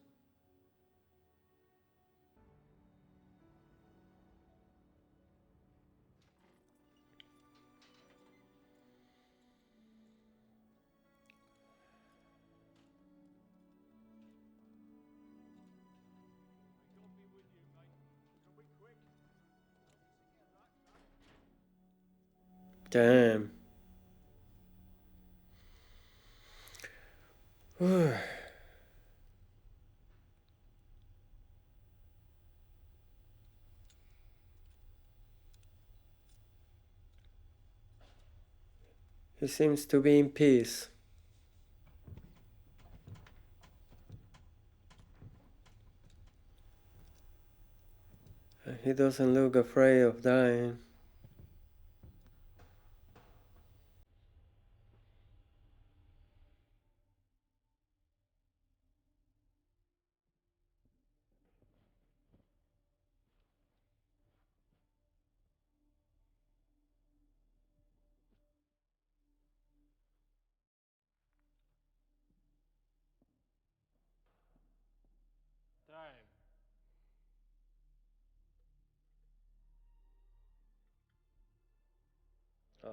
Damn. He seems to be in peace. And he doesn't look afraid of dying. Time. Oh.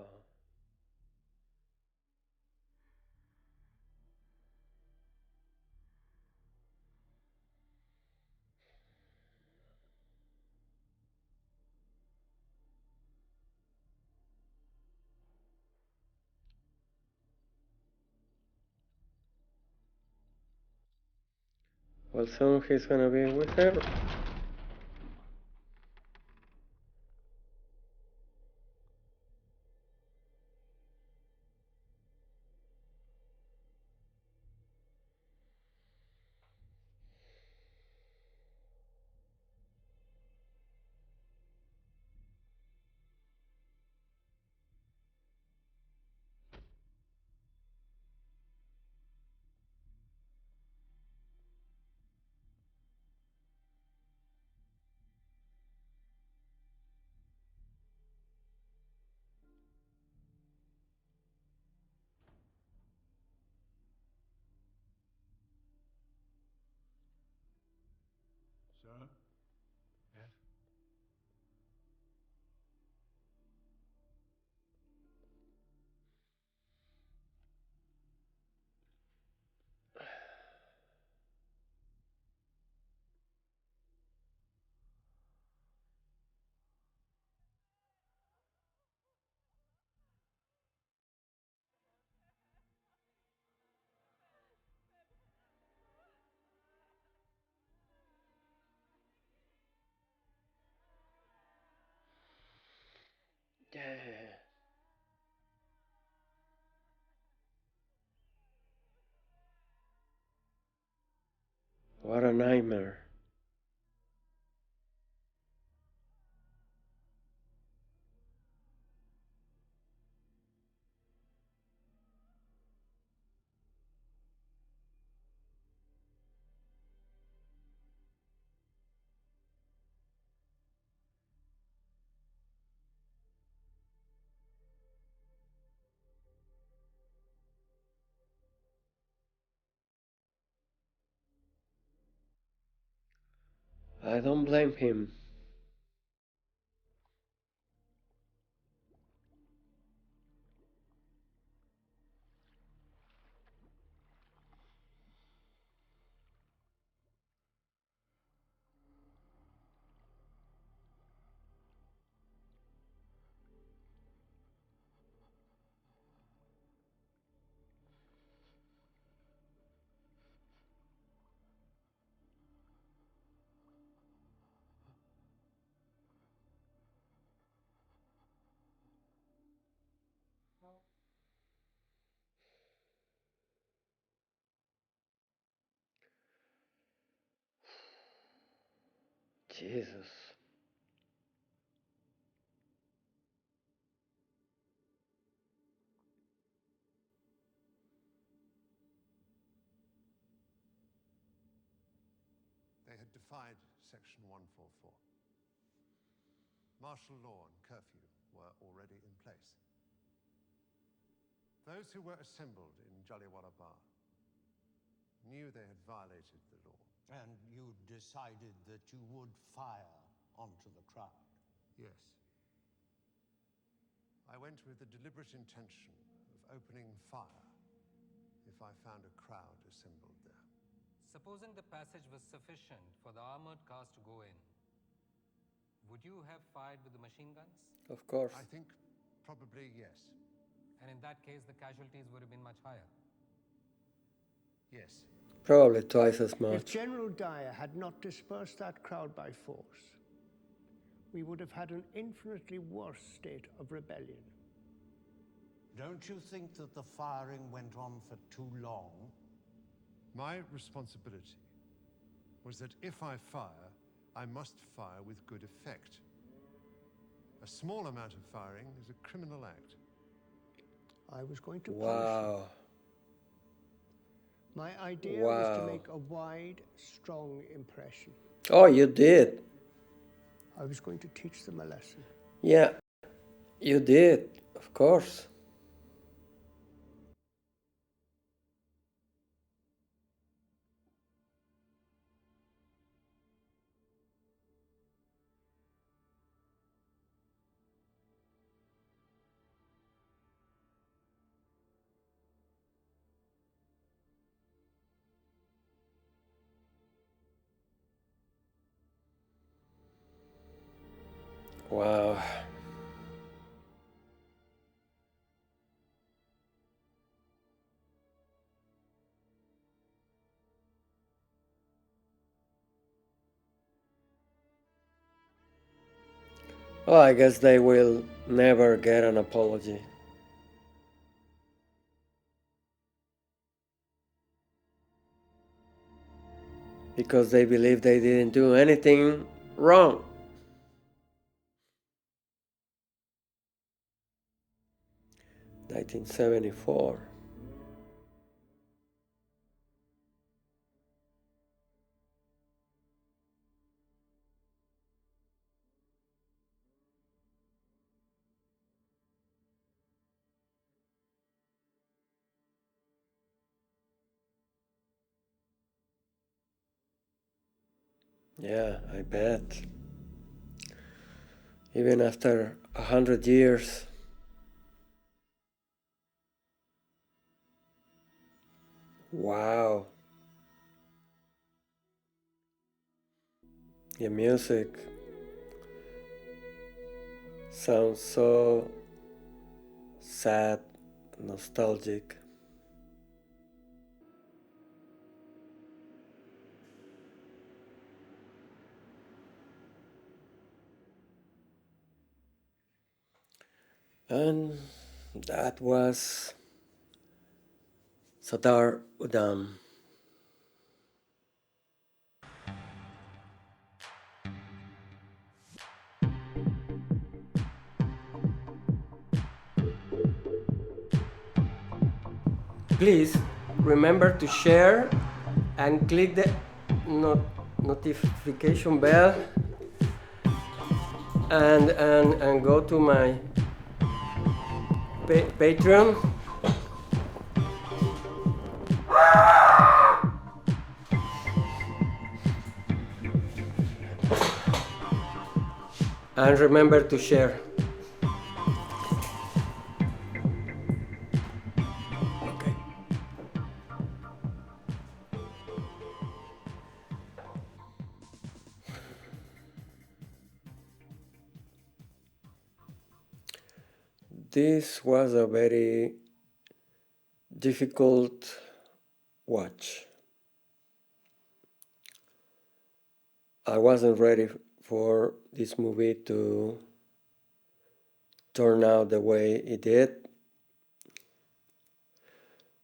Well, soon he's gonna be with her. Yeah. What a nightmare. I don't blame him. Jesus. They had defied Section 144. Martial law and curfew were already in place. Those who were assembled in Jallianwala Bagh knew they had violated the law. And you decided that you would fire onto the crowd? Yes. I went with the deliberate intention of opening fire if I found a crowd assembled there. Supposing the passage was sufficient for the armored cars to go in, would you have fired with the machine guns? Of course. I think probably yes. And in that case, the casualties would have been much higher. Yes. Probably twice as If much. General Dyer had not dispersed that crowd by force, we would have had an infinitely worse state of rebellion. Don't you think that the firing went on for too long? My responsibility was that if I fire, I must fire with good effect. A small amount of firing is a criminal act. I was going to punish him. Wow. My idea was to Wow. make a wide, strong impression. Oh, you did. I was going to teach them a lesson. Yeah, you did. Of course. Wow. Well, I guess they will never get an apology. Because they believe they didn't do anything wrong. (1974). Yeah, I bet. Even after 100 years. Wow. The music sounds so sad, nostalgic. And that was SARDAR UDHAM. Please remember to share and click the notification bell and go to my Patreon. And remember to share. Okay. This was a very difficult watch. I wasn't ready for this movie to turn out the way it did.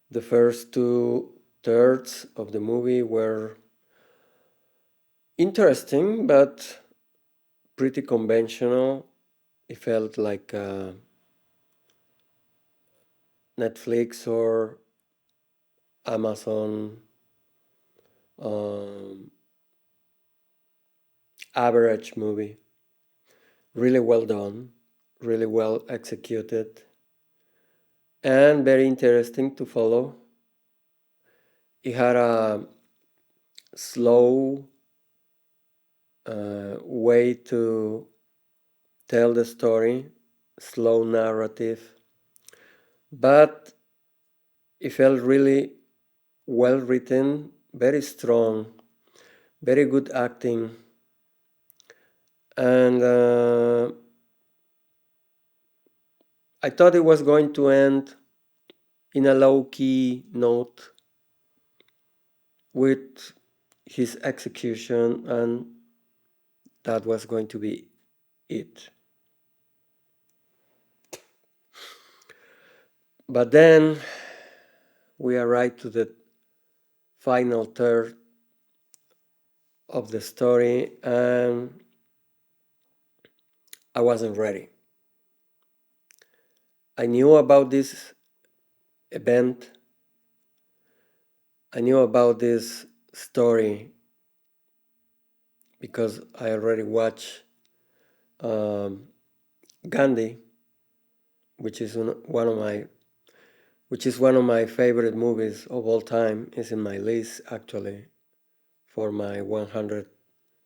The first 2/3 of the movie were interesting, but pretty conventional. It felt like Netflix or Amazon average movie. Really well done, really well executed, and very interesting to follow. It had a slow way to tell the story, slow narrative, but it felt really well written, very strong, very good acting, and I thought it was going to end in a low-key note with his execution, and that was going to be it. But then we arrived to the final third of the story, and I wasn't ready. I knew about this event, I knew about this story because I already watched Gandhi, which is one of my favorite movies of all time. Is in my list actually for my 100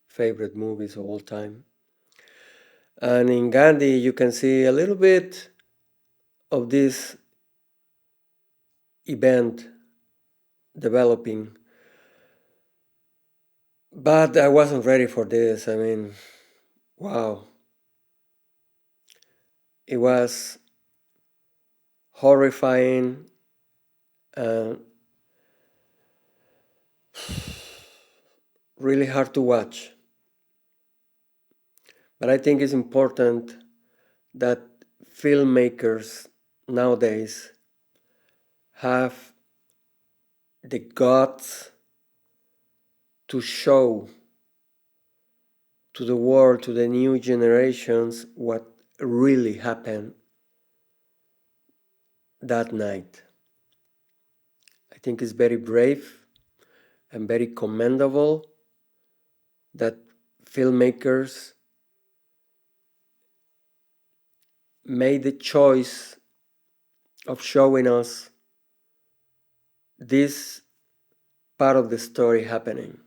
favorite movies of all time. And in Gandhi, you can see a little bit of this event developing. But I wasn't ready for this. I mean, wow. It was horrifying and really hard to watch. But I think it's important that filmmakers nowadays have the guts to show to the world, to the new generations, what really happened that night. I think it's very brave and very commendable that filmmakers made the choice of showing us this part of the story happening.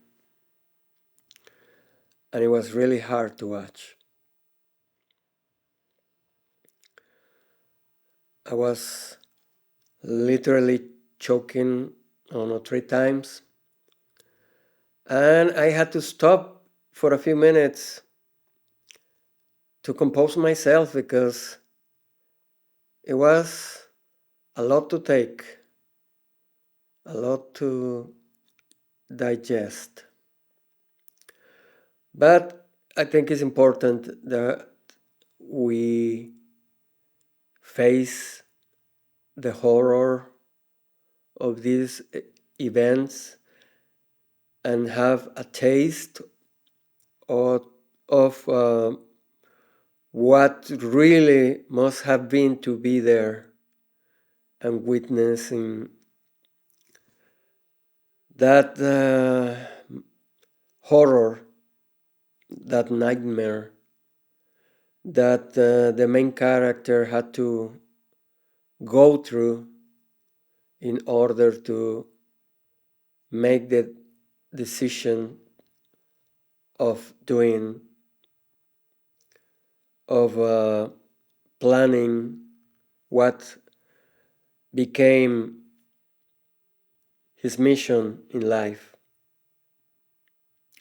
And it was really hard to watch. I was literally choking, I don't know, 3 times. And I had to stop for a few minutes to compose myself because it was a lot to take, a lot to digest. But I think it's important that we face the horror of these events and have a taste of what really must have been to be there and witnessing that horror, that nightmare that the main character had to go through in order to make the decision of planning what became his mission in life.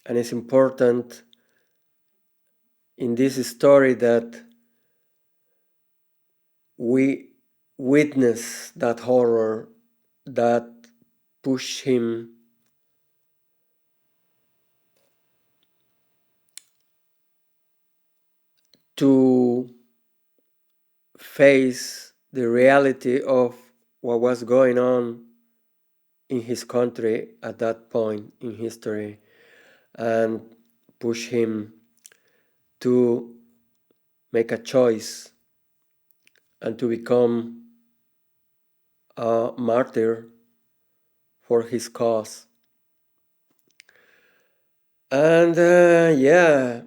And it's important in this story that we witness that horror that pushed him to face the reality of what was going on in his country at that point in history and push him to make a choice and to become a martyr for his cause. And yeah,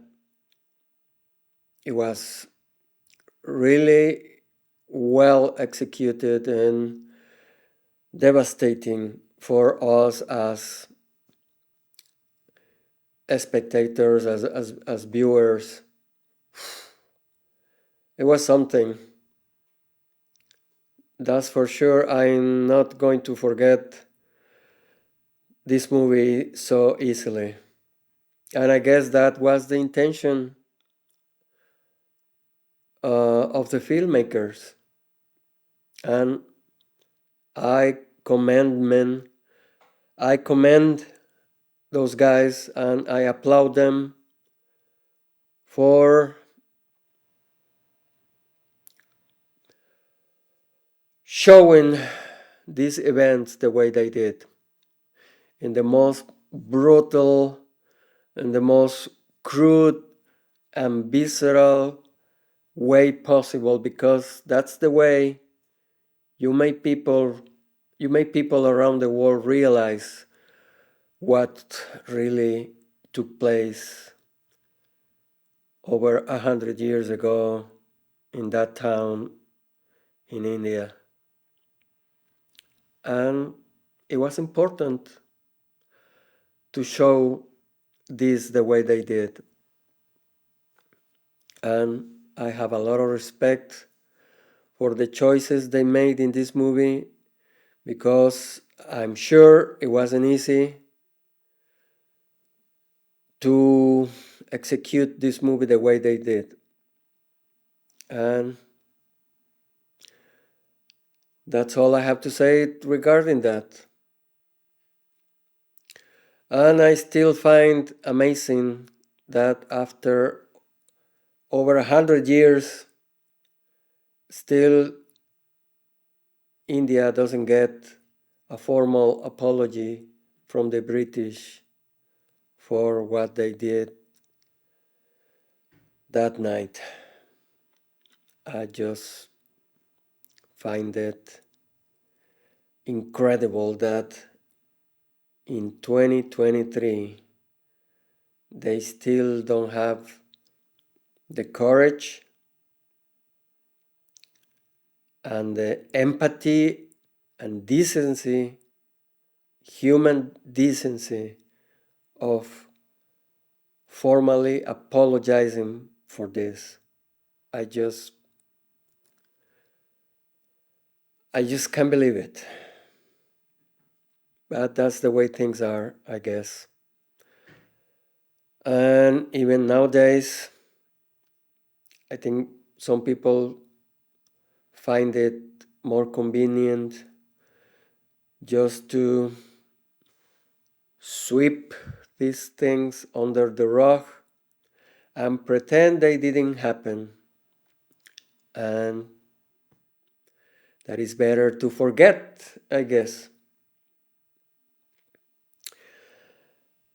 it was really well executed and devastating for us as spectators, as viewers. It was something. That's for sure. I'm not going to forget this movie so easily. And I guess that was the intention of the filmmakers. And I commend those guys and I applaud them for showing these events the way they did, in the most brutal and the most crude and visceral way possible, because that's the way you make people around the world realize what really took place over 100 years ago in that town in India. And it was important to show this the way they did. And I have a lot of respect for the choices they made in this movie, because I'm sure it wasn't easy to execute this movie the way they did. And that's all I have to say regarding that. And I still find amazing that after over 100 years, still India doesn't get a formal apology from the British for what they did that night. I just find it incredible that in 2023 they still don't have the courage and the empathy and decency, human decency, of formally apologizing for this. I just can't believe it. But that's the way things are, I guess. And even nowadays, I think some people find it more convenient just to sweep these things under the rug and pretend they didn't happen. And that is better to forget, I guess.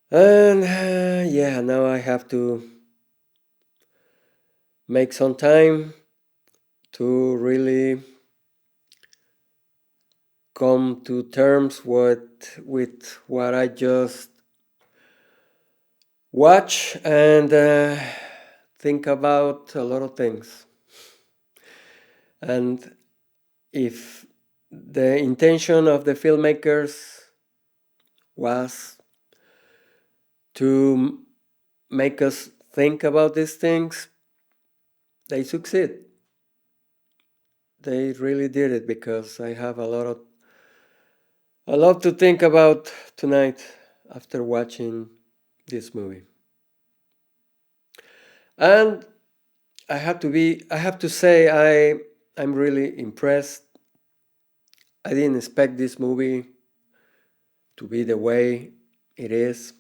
And yeah, now I have to make some time to really come to terms with what I just watch and think about a lot of things. And if the intention of the filmmakers was to make us think about these things, they succeed. They really did it, because I have a lot to think about tonight after watching this movie. And I have to say I'm really impressed. I didn't expect this movie to be the way it is,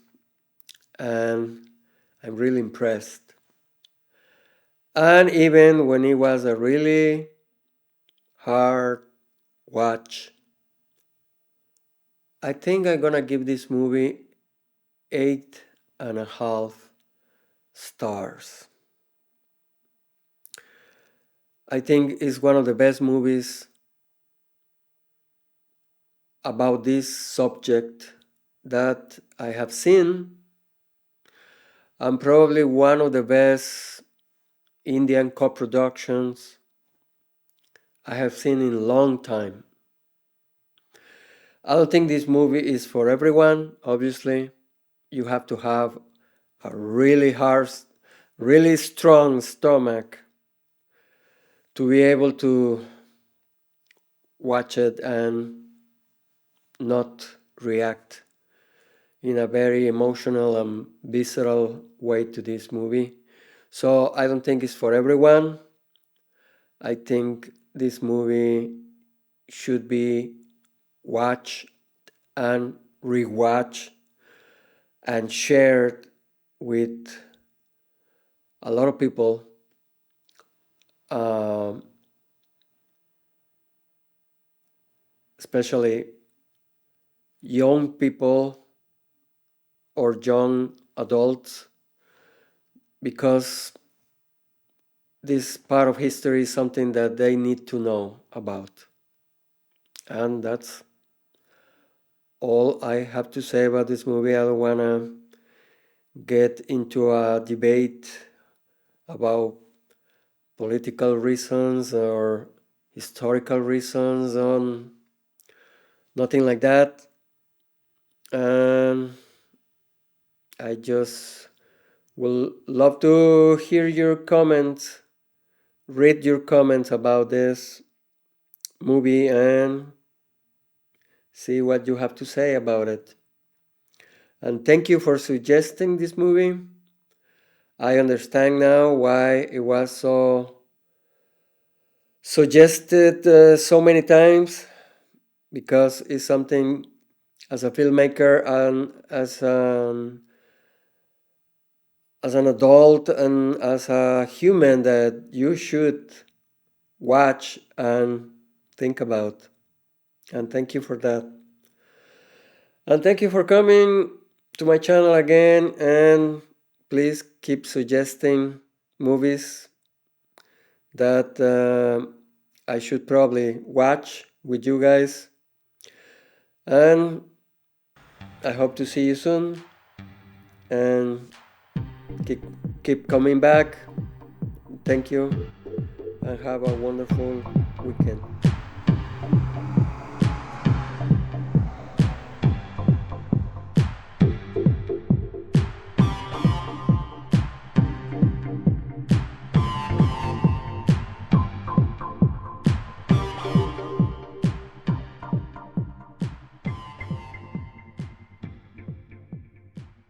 and I'm really impressed. And even when it was a really hard watch, I think I'm gonna give this movie 8.5 stars. I think it's one of the best movies about this subject that I have seen, and probably one of the best Indian co-productions I have seen in a long time. I don't think this movie is for everyone, obviously. You have to have a really hard, really strong stomach to be able to watch it and not react in a very emotional and visceral way to this movie. So I don't think it's for everyone. I think this movie should be watched and rewatched and shared with a lot of people, especially young people or young adults, because this part of history is something that they need to know about. And that's all I have to say about this movie. I don't want to get into a debate about political reasons or historical reasons, on nothing like that. And I just will love to hear your comments, read your comments about this movie, and see what you have to say about it. And thank you for suggesting this movie. I understand now why it was so suggested so many times, because it's something, as a filmmaker and as an adult and as a human, that you should watch and think about. And thank you for that. And thank you for coming to my channel again, and please keep suggesting movies that I should probably watch with you guys. And I hope to see you soon, and keep coming back. Thank you, and have a wonderful weekend.